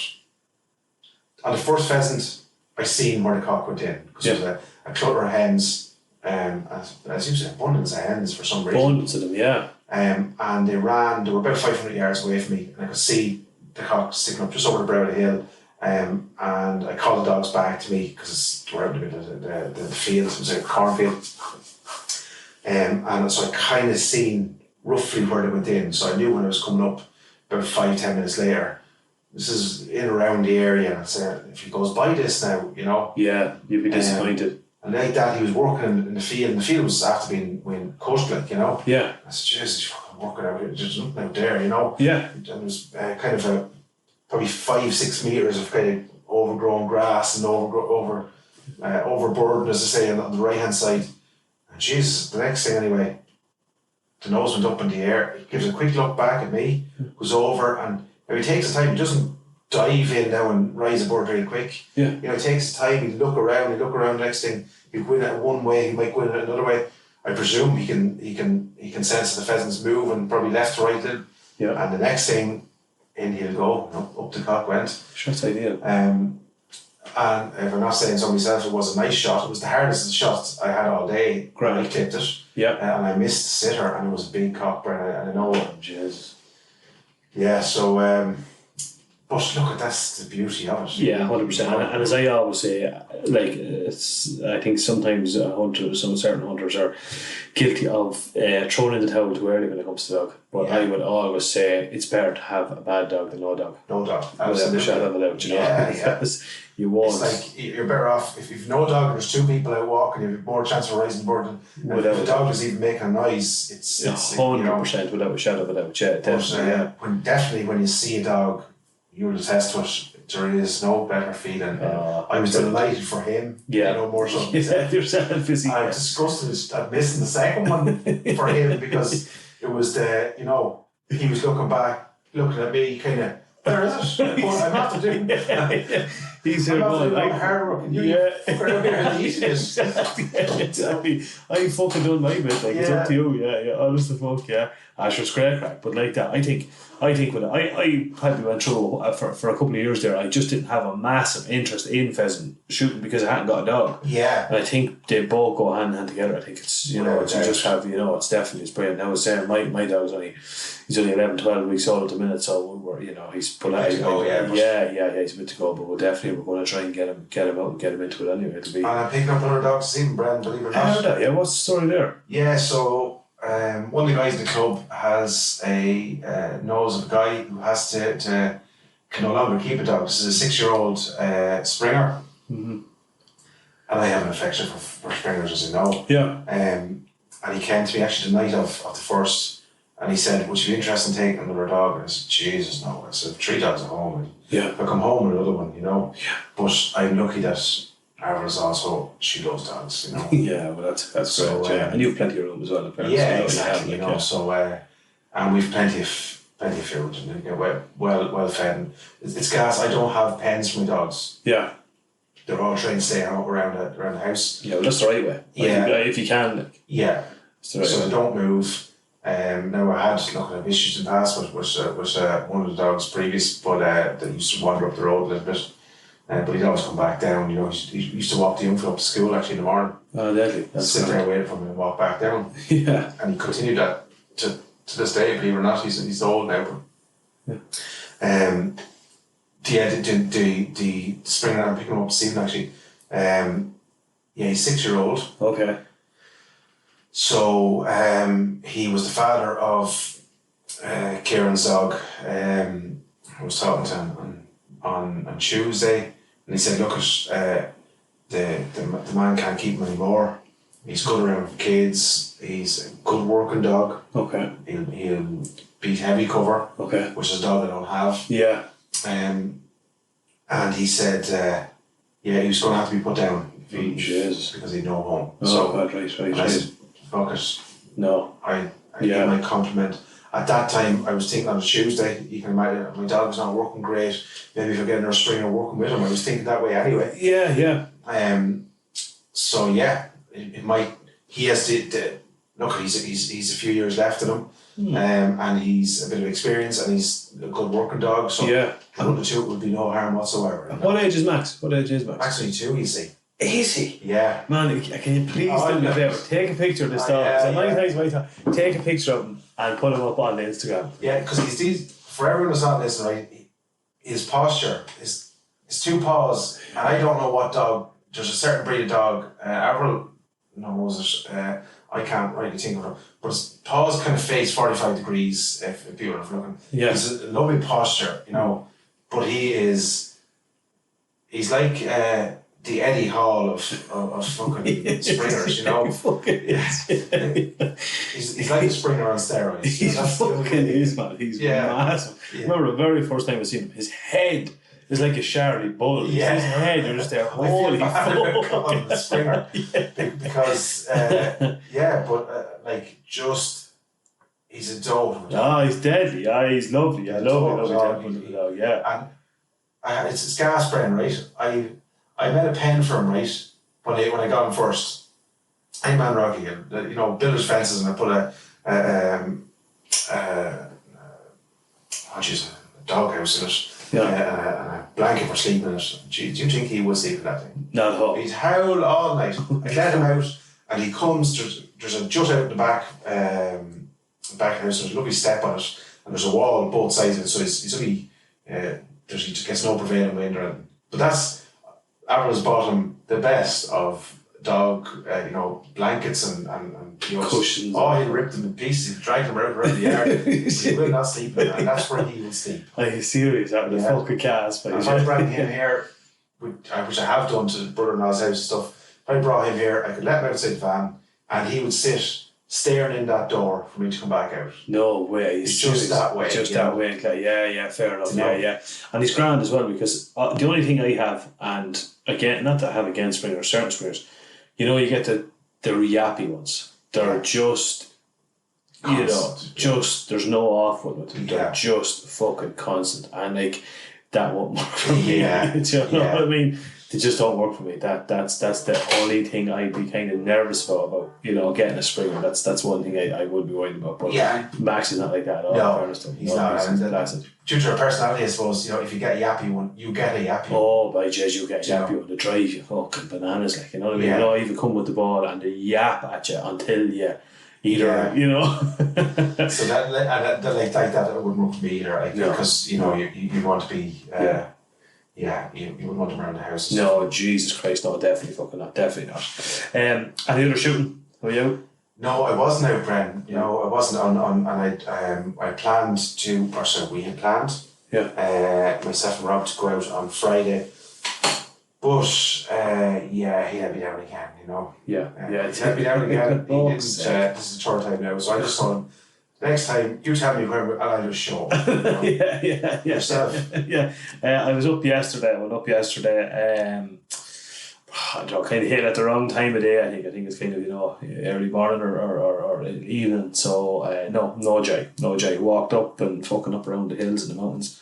on the first pheasant. I seen where the cock went in because there was a clutter of hens. As you said, abundance of hens for some reason. Abundance of them, and they were about 500 yards away from me, and I could see the cock sticking up just over the brow of the hill. And I called the dogs back to me because we're out in the middle of the field, it was a cornfield. And so I kind of seen roughly where they went in. So I knew when I was coming up about 5-10 minutes later, this is in around the area, and I said, if he goes by this now, you know. Yeah, you'd be disappointed. And like that, he was working in the field, and the field was after being coached, like, you know. Yeah. I said, Jesus, he's fucking working out here. There's nothing out there, you know. Yeah. And it was kind of probably 5-6 meters of kind of overgrown grass and overburden, as I say, on the right hand side. And Jesus, the next thing anyway, the nose went up in the air. He gives a quick look back at me, goes over, and he takes the time. He doesn't dive in now and rise a bird really quick. Yeah. You know, he takes his time, he look around, next thing, he'll go in it one way, he might go in it another way. I presume he can sense the pheasants move and probably left to right then. Yeah. And the next thing, in he'll go, up the cock went. Sure, that's ideal. And if I'm not saying so myself, it was a nice shot. It was the hardest shot I had all day. Great. I clipped it. Yeah. And I missed the sitter, and it was a big cock, Brennan, and I know. Oh, Jesus. Yeah, so but look, that's the beauty of it. Yeah, 100%. And as I always say, I think sometimes some certain hunters are guilty of throwing in the towel too early when it comes to dog. But I would always say it's better to have a bad dog than no dog. No dog. Absolutely. Shot of it out, you know. Yeah. You won't. It's like you're better off if you've no dog and there's two people out walking, you have more chance of rising the bird. And if the dog is even making a noise, it's 100% without a shadow of a doubt. Yeah, definitely when you see a dog, you'll attest to it. There is no better feeling. I was delighted for him. Yeah. You know, more so. Yourself, I'm disgusted at missing the second one for him because it was he was looking back, looking at me, kind of. Where is it? I have to do. He's here going. Hard work. Exactly. I fucking done my bit. It's up to you. Yeah. Honest to fuck. Yeah. Asher's craic. But like that, I think when I probably went through for a couple of years there, I just didn't have a massive interest in pheasant shooting because I hadn't got a dog. Yeah. And I think they both go hand in hand together. I think it's you just have it's definitely brilliant. Now I was saying my dog's he's only 11-12 weeks old at the minute, so he's put out. He's a bit to go, but we're going to try and get him out and get him into it anyway. And I'm picking up another dog this evening, Brendan, believe it or not. Yeah, what's the story there? Yeah, so one of the guys in the club has knows of a guy who has to can no longer keep a dog. This is a 6-year-old Springer. Mm-hmm. And I have an affection for Springers, as you know. Yeah. And he came to me actually the night of the first, and he said, would you be interested in taking another dog? And I said, Jesus, no. I said, 3 dogs at home. Yeah. I'll come home with another one, you know. Yeah. But I'm lucky that Avril also, she loves dogs, you know. Yeah, well, that's So, great. Yeah. And you have plenty of room as well, apparently. Yeah, So you exactly. have, You like, know, so and we've plenty of food, and you know, well fed. And it's gas. I don't have pens for my dogs. Yeah. They're all trained to stay out around the house. Yeah, well, that's the right way. Yeah. If you can. Like, Yeah. it's the right So way. they don't move. Now I had have issues in the past with one of the dogs previous, but that used to wander up the road a little bit. But he'd always come back down. You know, he used to walk the young fella up to school actually in the morning. Oh, deadly. Sit there waiting for him and walk back down. Yeah. And he continued that to this day, believe it or not. He's old now, but the Springer, I'm picking him up this evening actually. He's 6-year-old. Okay. So he was the father of Kieran's dog. I was talking to him on Tuesday, and he said, "Look, the man can't keep him anymore. He's good around kids. He's a good working dog. Okay. He'll beat heavy cover. Okay. Which is a dog I don't have. Yeah. And he said, he was going to have to be put down because he'd no home. Oh, so right. I said, fuck it. No. I gave my compliment. At that time, I was thinking on a Tuesday, you can imagine, my dog was not working great. Maybe if I get another Springer working with him, I was thinking that way anyway. Yeah. So yeah, it might. He has to look. He's a few years left in him, and he's a bit of experience, and he's a good working dog. So yeah, one of the two would be no harm whatsoever. You know? What age is Max? Actually, 2, you see. Is he? Yeah. Man, can you please do me a favour? Take a picture of this dog. Take a picture of him and put him up on the Instagram. Yeah, because for everyone that's not listening, right, his posture, his 2 paws, and I don't know what dog, there's a certain breed of dog, Avril knows it, I can't really think of it, but his paws kind of face 45 degrees if people are looking. Yeah. He's a lovely posture, you know, but he's like the Eddie Hall of fucking Springers, you know. He's like a Springer on steroids. He's man. He's massive. Yeah. Remember the very first time I seen him, his head is like a Charlie bull. Yeah. His head, you're just there, holy fuck. Springer. Because, he's a dog. He's deadly. He's lovely. I love it. Yeah. And it's gas brain, right? I made a pen for him, right, when I got him first. I'm Man Rocky, you know, builders fences, and I put a doghouse in it, and a blanket for sleeping in it. Do you think he would sleep in that thing? Not at all. He'd howl all night. I let him out, and he comes, there's a jut out the back house, there's a lovely step on it, and there's a wall on both sides of it, so he's only, he just gets no prevailing wind or anything. But that's, Avril's bought him the best of dog, blankets and you know, cushions. He ripped them in pieces. He dragged them around the yard. He will not sleep in it, and that's where he will sleep. Are you serious? That would fucking cast. If I brought him here, which I have done to brother-in-law's house and stuff, if I brought him here, I could let him outside the van, and he would sit staring in that door for me to come back out. No way. It's just that way. Just that way. Okay. Yeah, fair enough. Yeah. And he's grand as well, because the only thing I have, and again, not that I have against Springers, certain Springers, you know, you get the yappy ones. They're just, constant, there's no off with them. They're just fucking constant. And like, that won't work for me. Yeah. Do you know what I mean? They just don't work for me. That's the only thing I'd be kind of nervous about, you know, getting a Springer. That's one thing I would be worried about. But Max is not like that at all. No, he's not. And due to her personality, I suppose, you know, if you get a yappy one, you get a yappy one. Oh, by Jez, you get a yappy one. The drive you fucking bananas, like, you know what I mean? You know, even come with the ball and they yap at you until you either, you know. So that like that wouldn't work for me either, like, because, you know, you want to be... you wouldn't want them around the house. No, Jesus Christ, no, definitely fucking not, definitely not. Any other shooting? Were you? No, I wasn't out, Bren. You know, I wasn't on, and I planned to, or so we had planned. Yeah. Myself and Rob to go out on Friday, but he let me down again. You know. Yeah. He let me down again. He didn't. This is the 3rd time now, so I just told him, next time, you tell me where, and I'll just show up. You know? Yeah. Yourself. I was up yesterday. I went up yesterday. I don't know, kind of hit at the wrong time of day. I think it's kind of, early morning or evening. So no joy. Walked up and fucking up around the hills and the mountains,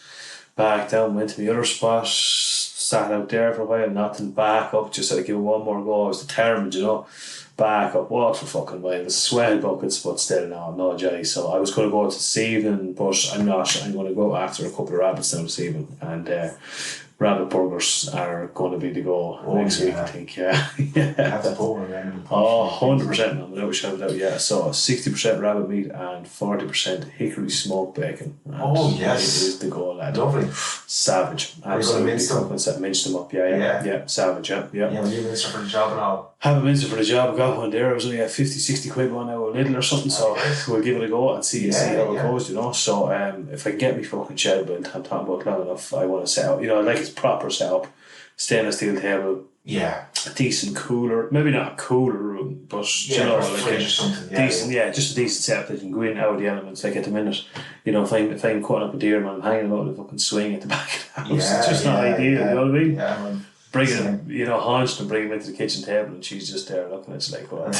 back down, went to the other spot, sat out there for a while, nothing, back up, just had to give it one more go. I was determined, back up, walked for fucking miles, sweat buckets, but still no joy. So I was going to go out this evening, but I'm not. I'm going to go after a couple of rabbits now this evening, and rabbit burgers are going to be the go next week, I think. Yeah. That's a poor man. 100%, man, without a shadow of a doubt. Yeah. So 60% rabbit meat and 40% hickory smoked bacon. And yes, it is the go, lad. Lovely. Savage. Absolutely. Mince them up. Yeah. Savage. Yeah. Yeah, when you mince them for the job and all. Haven't minced it for the job. I got one there. It was only a 50-60 quid one now, a Lidl or something. So we'll give it a go and see how it goes. So if I can get me fucking shed built, I'm talking about long enough. I want to set up. Like it's proper setup, stainless steel table. Yeah. A decent cooler, maybe not a cooler room, but like a decent, just a decent setup that you can go in out of the elements. Like at the minute, if I'm cutting up a deer, man, I'm hanging about the fucking swing at the back of the house. It's just not ideal. You know what I mean? Yeah, man. Bring him, haunched and bring him into the kitchen table, and she's just there looking at it like, what?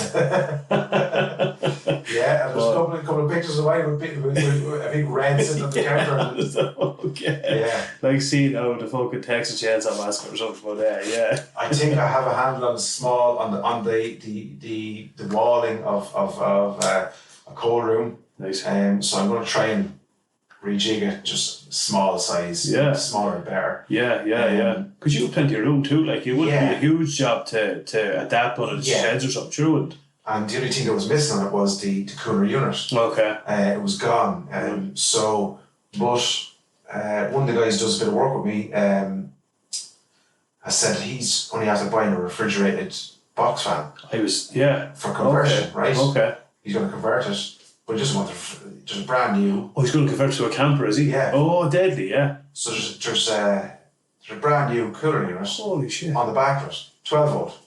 Yeah, and there's a couple of pictures of mine with a big red sitting on the counter. Okay. Yeah. Like seeing the fucking Texas Chainsaw Massacre or something, but yeah. I think I have a handle on the walling of a cold room. Nice. So I'm going to try and rejig it, just small size, smaller and better. Yeah. Because you have plenty of room too. Like it wouldn't be a huge job to adapt one of the sheds or something. Sure wouldn't. And the only thing that was missing on it was the cooler unit. Okay. It was gone. But one of the guys who does a bit of work with me has said that he's only after buying a refrigerated box fan. For conversion, right? Okay. He's going to convert it, but he doesn't want just brand new. Oh, he's going to convert it to a camper, is he? Yeah. Oh, deadly, yeah. So there's a brand new cooler unit. Holy shit. On the back of it, 12 volt.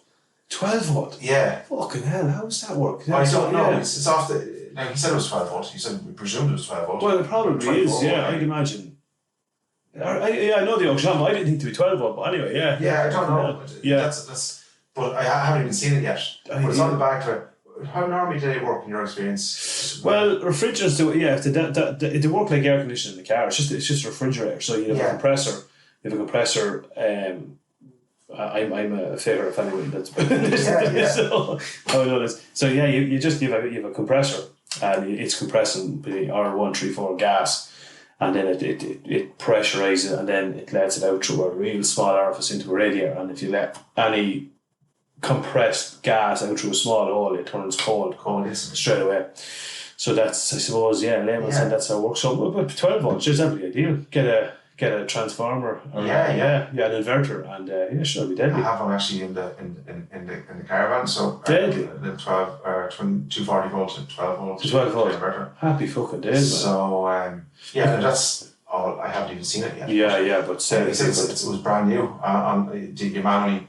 12 volt? Yeah. Fucking hell, how does that work? I don't know. It's off the. Now he said it was 12 volt. He said we presumed it was 12 volt. Well, it probably is. Yeah, I'd imagine. I know the auction, but I didn't think to be 12 volt. But anyway, yeah. Yeah, I don't know. Yeah. That's. But I haven't even seen it yet. But it's on the back of it. How normally do they work in your experience? Well, refrigerants do. They work like air conditioning in the car. It's just a refrigerator. So you have a compressor. You have a compressor. I'm a fitter if anyone that's so I know this. So yeah, you have a compressor and it's compressing the R134 gas, and then it pressurizes it and then it lets it out through a real small orifice into a radiator, and if you let any compressed gas out through a small hole, it turns cold straight away. So that's, I suppose, layman said that's how it works. So but 12 volts is absolutely ideal. Get a transformer or an inverter, and sure, it'll be deadly. I have one actually in the caravan, so deadly. The 240 volts and 12 volts. To 12 volts. Inverter. Happy fucking days, man. So that's all. I haven't even seen it yet. Yeah, but he said it was brand new. Your man only,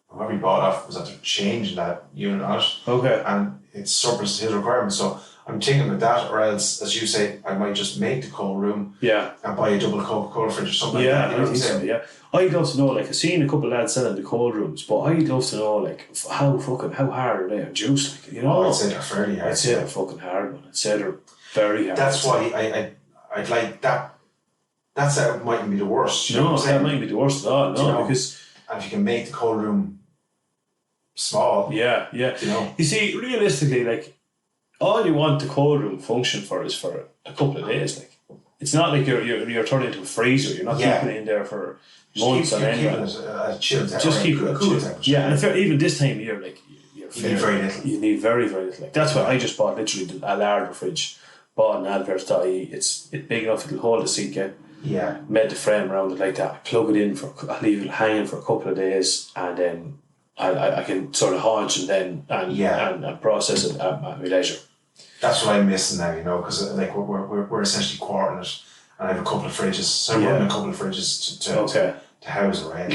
whoever he bought off was after changing that unit on it. Okay. And it surpassed his requirements. So I'm thinking of that, or else, as you say, I might just make the cold room. Yeah. And buy a double Coca-Cola fridge or something. Yeah, like that. I think so. Yeah. I'd love to know. Like I've seen a couple of lads selling the cold rooms, but I'd love to know how hard are they on juice? I'd say they're fairly hard. I'd say they're fucking hard, man. I'd say they're very hard. That's why I'd like that. That setup mightn't be the worst. That mightn't be the worst at all. No, because and if you can make the cold room small. Yeah. You see, realistically, all you want the cold room function for is for a couple of days. It's not like you're turning it into a freezer. You're not keeping it in there for months on end. Just keep it at cool temperature. Yeah, and even this time of year, you need very little. You need very, very little. That's why I just bought literally a larger fridge. Bought an advert.ie. It's big enough it'll hold a seat. Yeah. Made the frame around it like that. I plug it in I leave it hanging for a couple of days, and then I can sort of haunch and process it at my leisure. That's what I'm missing now, because we're essentially quartering it, and I have a couple of fridges. So I'm running a couple of fridges to house it, right?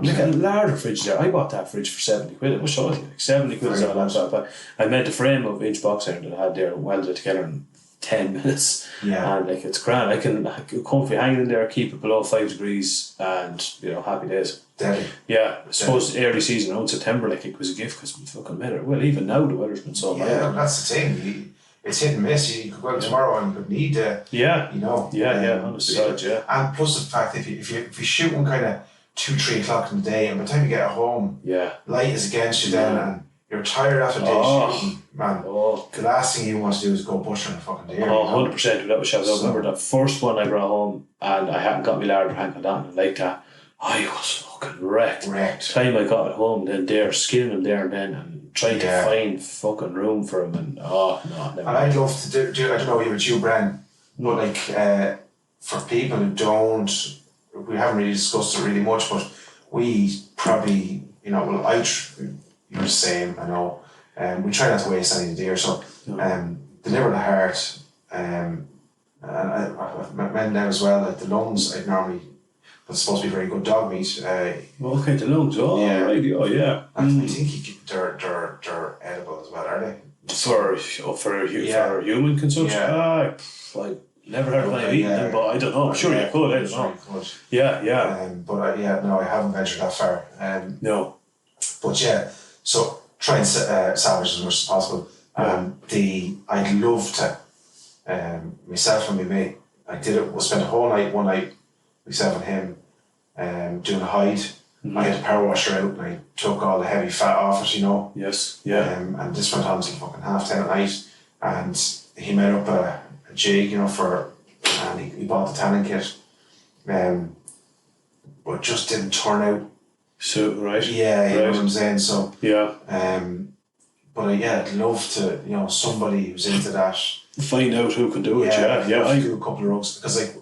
Like a larger fridge there. I bought that fridge for 70 quid. It was shortly 70 quid on a laptop. I made the frame of inch box iron that I had there, welded it together in 10 minutes. Yeah. And like it's grand. I can comfy hanging in there, keep it below 5 degrees, and happy days. Deadly. Yeah, I suppose early season around September, like it was a gift because it fucking weather. Well, even now the weather's been so bad. Yeah, that's the thing. It's hit and miss. You could go out tomorrow and you could need to. Yeah. Honestly. Yeah. And plus the fact if you're shooting kind of 2-3 o'clock in the day, and by the time you get home, light is against you then, and you're tired after day shooting, man. The last thing you want to do is go bushing a fucking deer. 100%. That was I remember the first one I brought home, and I hadn't got my larder hanging on like that. I was fucking wrecked. Time I got it home, then there, skinning him there and then, and trying to find fucking room for him, and never. And I'd love to do I don't know about you, Bren, but like for people who don't, we haven't really discussed it really much, but we probably, you're the same, I know. We try not to waste any deer, so the liver and the heart, and I've met now as well, like the lungs, I'd normally. It's supposed to be very good dog meat. Okay, the lungs. Yeah. And I think they're edible as well, are they? For human consumption? Yeah. I never heard of any eating them, but I don't know. I'm sure you could. I don't know. Yeah. But I haven't ventured that far. No. But yeah, so try and salvage as much as possible. I'd love to, myself and my mate, we'll spend a whole night, one night, myself and him, doing a hide. I had a power washer out and I took all the heavy fat off it, Yes, yeah. And this went on till fucking 10:30 at night, and he made up a jig, and he bought the tanning kit, but it just didn't turn out. So, right. Yeah, you know what I'm saying? So, yeah. But I'd love to, somebody who's into that. Find out who can do it, yeah. I do a couple of rugs, because like,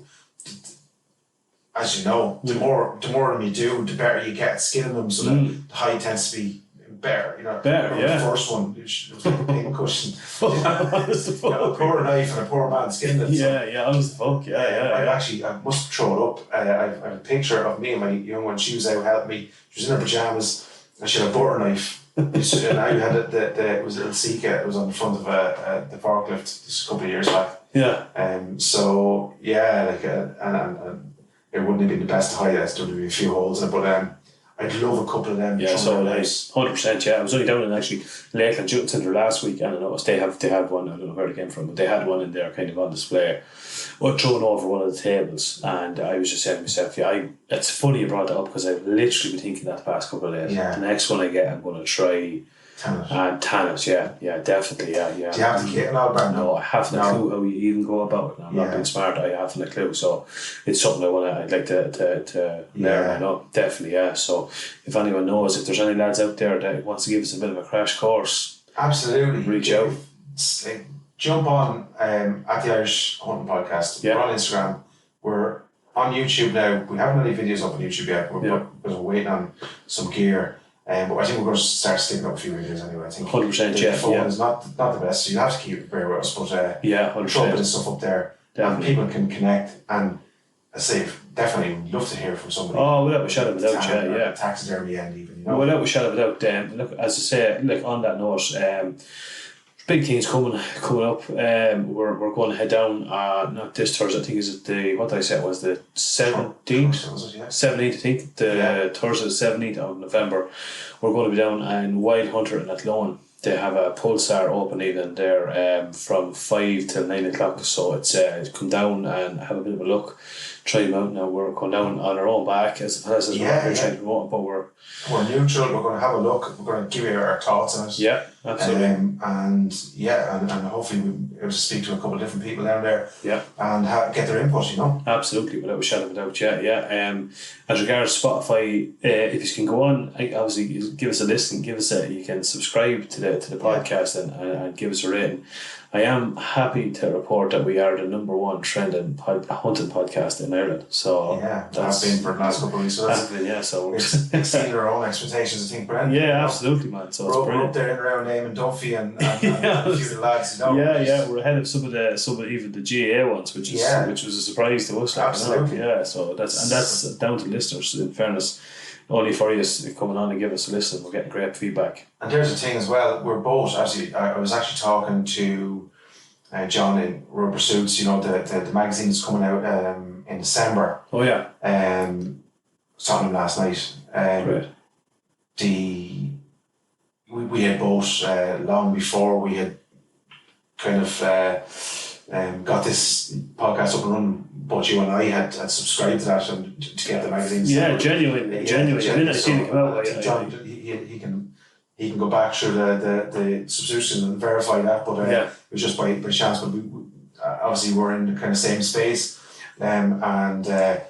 as you know, the more them you do, the better you get at skinning them, so the hide tends to be better. The first one, it was like a pain cushion. A poor knife and a poor man skinning it. Honest fuck, I must throw it up. I have a picture of me and my young one. She was out helping me. She was in her pajamas, and she had a butter knife. And I had it was a little Sika. It was on the front of the forklift just a couple of years back. Yeah. And it wouldn't have been the best to hide it. There would be a few holes in it, but I'd love a couple of them. Yeah, so nice. 100%. Yeah, I was only down in actually Lakeland Shooting Centre last week, and I noticed they have one. I don't know where it came from, but they had one in there, kind of on display, or thrown over one of the tables. And I was just saying to myself, it's funny you brought that up, because I've literally been thinking that the past couple of days. Yeah. The next one I get, I'm going to try. Tannis, yeah, definitely, yeah. Do you have the kit and all, Brandon? No, I haven't a clue how you even go about it. I'm not being smart. I haven't a clue, so it's something I'd like to learn. I know, definitely, yeah. So if anyone knows, if there's any lads out there that wants to give us a bit of a crash course, absolutely, reach out. Jump on at the Irish Hunting Podcast. We're on Instagram. We're on YouTube now. We haven't any videos up on YouTube yet. Because we're waiting on some gear. But I think we're going to start sticking up a few videos anyway. I think 100%, the phone is not the best, so you have to keep it very well. But 100%. Throw a bit of stuff up there, and people can connect. And I say, definitely love to hear from somebody. Oh, without a shadow of a doubt, taxidermy end even. Without a shadow of a doubt. Look, as I say, like on that note, big things coming up. We're going to head down. Not this Thursday. I think is it what did I say? It was the 17th. 17th, I think. Thursday, the 17th of November. We're going to be down in Wild Hunter in Athlone. They have a Pulsar open evening there from 5 till 9 o'clock. So it's come down and have a bit of a look. Try them out now. We're going down on our own back as we're trying to promote, but we're neutral. We're going to have a look. We're going to give you our thoughts on it. Yeah, absolutely. And hopefully we'll able to speak to a couple of different people down there. Yeah. And get their input. Absolutely, without a shadow of a doubt. Yeah. As regards Spotify, if you can go on, obviously give us a listen. You can subscribe to the podcast and give us a rating. I am happy to report that we are the number one trending hunting podcast in Ireland. So that's been for the last couple of weeks. So So it's exceeded our own expectations, I think, Brent. Yeah, absolutely, man. So it's brilliant. We're up there in around name and Duffy and a few of the lads. We're ahead of some of even the GAA ones, which was a surprise to us. Absolutely. So that's down to listeners. In fairness, only for you coming on and give us a listen. We're getting great feedback. And there's the thing as well. We're both actually. I was actually talking to John, in Rubber Suits, the magazine is coming out in December. Oh yeah. Saw them last night. Right. We had both long before we had kind of got this podcast up and running. Both you and I had subscribed to that and to get the magazines. Yeah, genuinely. I didn't see it come out. John, he can go back through the subscription and verify that. But it was just by chance. But we obviously we're in the kind of same space, and I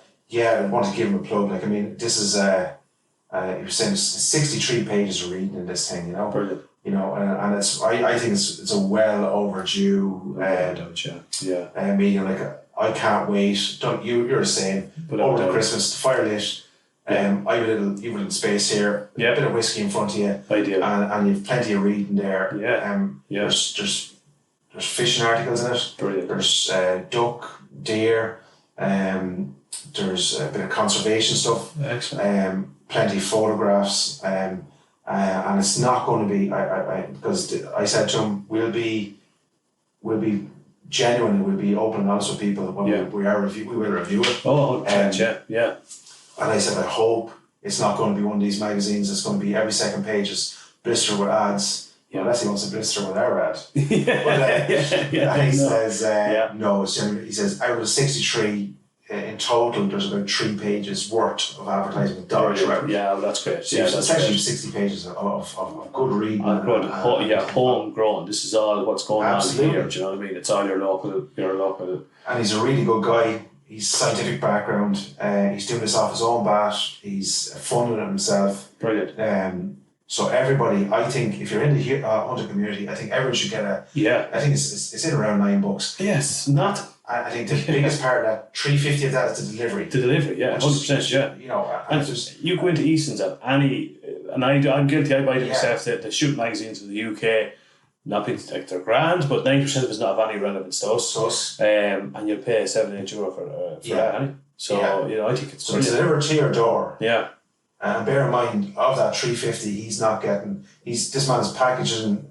want to give him a plug. Like, I mean, this is he was saying 63 pages of reading in this thing. Brilliant. And it's I think it's a well overdue medium. Like, I can't wait. You're the same. Over the Christmas, the fire lit. I have a little space here. A bit of whiskey in front of you. Ideal. And you've plenty of reading there. There's fishing articles in it. Brilliant. There's duck, deer. There's a bit of conservation stuff. Excellent. Plenty of photographs. And it's not going to be. Because I said to him, we'll be genuine. We'll be open and honest with people when we will review it. Oh, 100%, yeah. And I said, I hope it's not going to be one of these magazines that's going to be every second page is blister with ads. Unless he wants a blister with our ad. And he says, no, it's generally, he says, out of 63 in total, there's about 3 pages worth of advertising with dollars around. Yeah, well, that's great. So it's actually 60 pages of good reading. Homegrown. This is all what's going on here. Do you know what I mean? It's all your local. And he's a really good guy. He's scientific background. He's doing this off his own bat. He's funding it himself. Brilliant. So everybody, I think, if you're in the hunting community, I think everyone should get a. Yeah. I think it's in around $9. Yes, not. I think the biggest part of that, $3.50 of that is the delivery. The delivery, yeah, 100%, yeah. And you go into Easton's at any, and I'm guilty. I buy them myself. The shoot magazines in the UK. Not being like they're grand, but 90% of it's not of any relevance to us. And you'll pay €7-8 for that. So I think it's so it's delivered to your door. Yeah. And bear in mind, of that $3.50, he's not getting. This man is packaging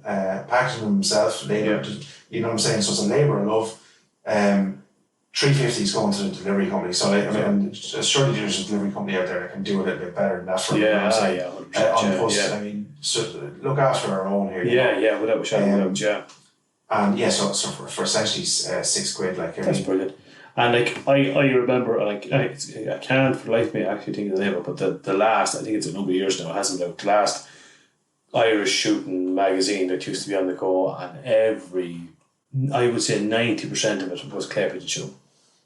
himself. Labour, you know what I'm saying. So it's a labour of love. $3.50 is going to the delivery company. So surely there's a delivery company out there that can do a little bit better than that for me. On post, I mean, so look after our own here. Without a shadow of a doubt, And so for essentially £6, like that's brilliant. And like I remember, like I can't for the life of me actually think of the name of it, but the last, I think it's a number of years now, it hasn't been out, the last Irish shooting magazine that used to be on the go, and I would say 90% of it was clay pigeon shooting.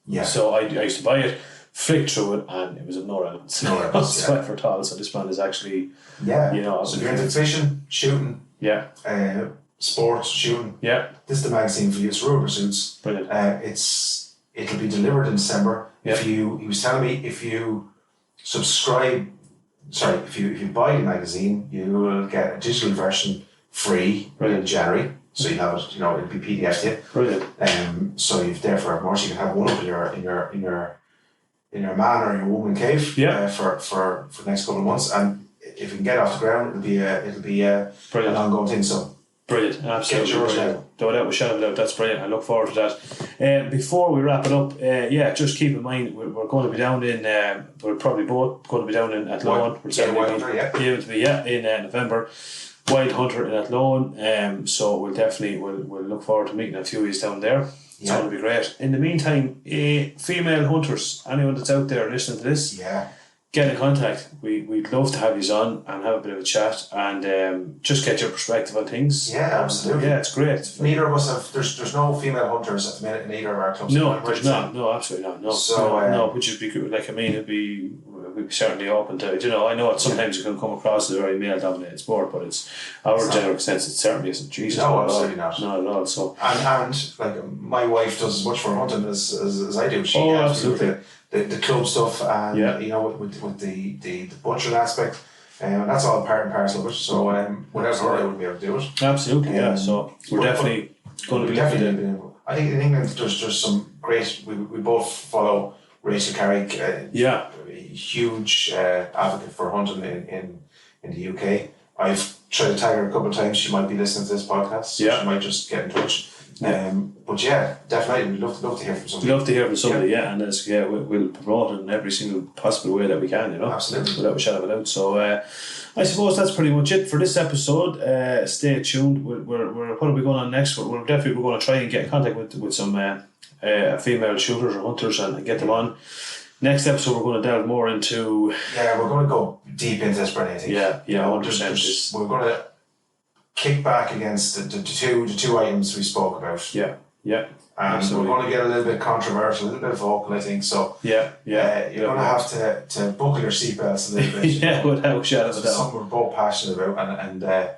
Yeah. So I used to buy it, flick through it, and it was of no relevance. For at all. So this one is actually, so if you're into fishing, shooting, sports, shooting, this is the magazine for you. It's Rubber Suits. Brilliant. It'll be delivered in December. He was telling me, if you buy the magazine, you will get a digital version free in January. So you have it, it'll be PDF to you. Brilliant. So you've therefore more, so you can have one up in your man or your woman cave. For the next couple of months, and if you can get it off the ground, it'll be an ongoing thing. So brilliant, absolutely. Get yours brilliant. Without a shadow of a doubt, that's brilliant. I look forward to that. Before we wrap it up, just keep in mind we're going to be down in. We're probably both going to be down in Athlone. We're able to be in November. Wild Hunter in Athlone. So we'll look forward to meeting a few of you down there. It's going to be great. In the meantime, female hunters, anyone that's out there listening to this, get in contact. We'd love to have you on and have a bit of a chat and just get your perspective on things. Yeah, absolutely. Yeah, it's great. Neither of us have. There's no female hunters at the minute in either of our clubs. No, there's not. No, absolutely not. No, so which would be good. Like, I mean, we'd be certainly open to. I know sometimes you can come across as a very male-dominated sport, but it's our general sense. It certainly isn't. Jesus, no, absolutely not. Not at all. So and like my wife does as much for hunting as I do. She absolutely. The club stuff and with the butchering aspect, and that's all part and parcel of it. So without her, I wouldn't be able to do it. Absolutely, So we're definitely going to be looking. I think in England there's some great. We both follow Rachel Carrick. Huge advocate for hunting in the UK. I've tried to tag her a couple of times. She might be listening to this podcast. So she might just get in touch. But yeah, definitely, we'd love to hear from somebody. We'd love to hear from somebody, and we'll promote it in every single possible way that we can, Absolutely. without a shadow of a doubt. So I suppose that's pretty much it for this episode. Stay tuned. We're what are we going on next? We're definitely going to try and get in contact with some female shooters or hunters and get them on. Next episode, we're going to delve more into... Yeah, we're going to go deep into this, Brenny, I think. Yeah, 100%. We're going to kick back against the two items we spoke about. Yeah. And absolutely. We're going to get a little bit controversial, a little bit vocal, I think. So you're going to have to buckle your seatbelts a little bit. Yeah, without a shadow of a doubt. Something we're both passionate about, and we're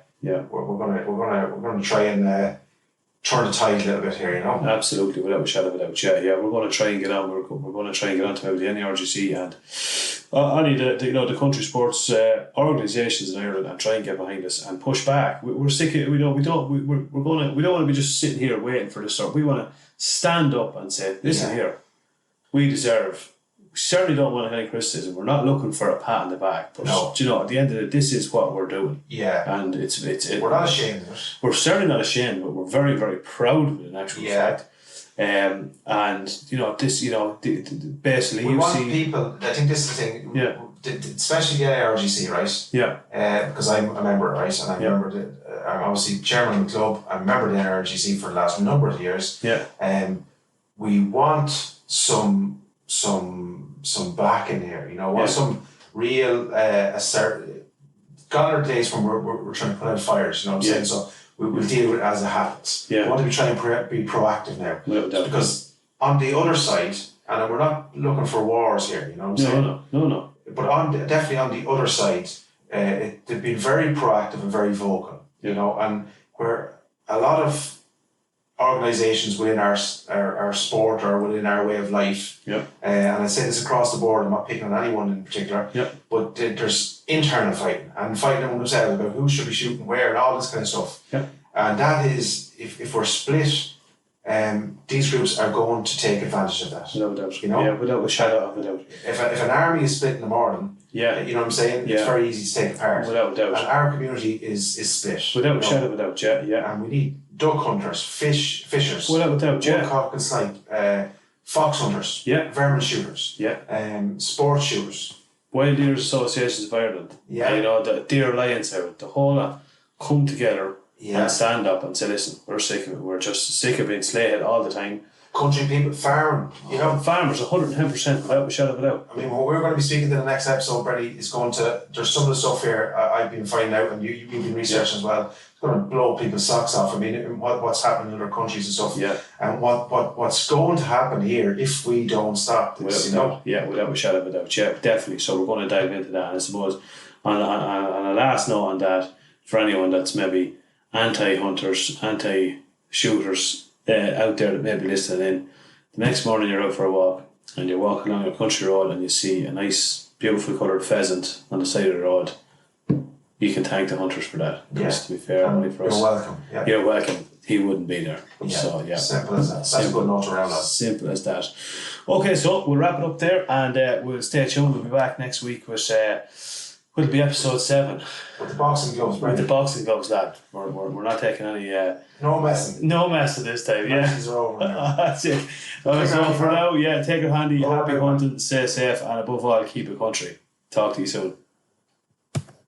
going to try and turn the tide a little bit here, Absolutely, without a shadow of a doubt. Yeah, we're going to try and get on. We're going to try and get on to maybe the NRGC and any the country sports organisations in Ireland, and try and get behind us and push back. We're sick of, we don't want to be just sitting here waiting for this stuff. We want to stand up and say, listen here, we certainly don't want any criticism. We're not looking for a pat on the back, but at the end of it, this is what we're doing. Yeah, and we're not ashamed of it. We're certainly not ashamed, but we're very, very proud of it in actual fact. And basically, we want people. I think this is the thing. Yeah. Especially the NRGC, right? Yeah. Because I'm a member, right, and I'm obviously chairman of the club. I'm a member of the NRGC for the last number of years. Yeah. We want some back in here, some real gone are days when we're trying to put out fires, what I'm saying? So we'll deal with it as it happens. We want to be trying to be proactive now. Because on the other side, and we're not looking for wars here, you know what I'm saying? No. But definitely on the other side, they've been very proactive and very vocal, and where a lot of organisations within our sport or within our way of life, and I say this across the board, I'm not picking on anyone in particular, but there's internal fighting and fighting among themselves about who should be shooting where and all this kind of stuff. And that is, if we're split, these groups are going to take advantage of that. Without a doubt. Without a shadow of a doubt. If an army is split in the morning, you know what I'm saying? It's very easy to take apart. Without a doubt. And our community is split. Without a shadow of a doubt, And we need duck hunters, fishers, without a doubt, woodcock and snipe, fox hunters, vermin shooters, sports shooters, Wild Deers Associations of Ireland, the Deer Alliance out, the whole lot come together and stand up and say, listen, we're sick of it. We're just sick of being slayhead all the time. Country people, farm, farmers, 110% without a shadow of a doubt. I mean, what we're going to be speaking to the next episode, Brady, is going to. There's some of the stuff here I've been finding out, and you've been researching as well. It's going to blow people's socks off. I mean, what's happening in other countries and stuff, and what's going to happen here if we don't stop this. Without a shadow of a doubt, definitely. So we're going to dive into that, and I suppose on a last note on that, for anyone that's maybe anti-hunters, anti-shooters out there that may be listening in, the next morning you're out for a walk and you're walking along a country road and you see a nice, beautiful coloured pheasant on the side of the road, you can thank the hunters for that. Because to be fair, only for us. You're welcome. You're welcome. He wouldn't be there. So simple as that. That's a good note around that. Simple as that. Okay, so we'll wrap it up there, and we'll stay tuned. We'll be back next week with will be episode 7. With the boxing gloves, right? With the boxing gloves, lad. We're not taking any... no messing. No messing this time, Matches are over now. That's it. So for now, take it handy, happy hunting, stay safe, and above all, keep it country. Talk to you soon.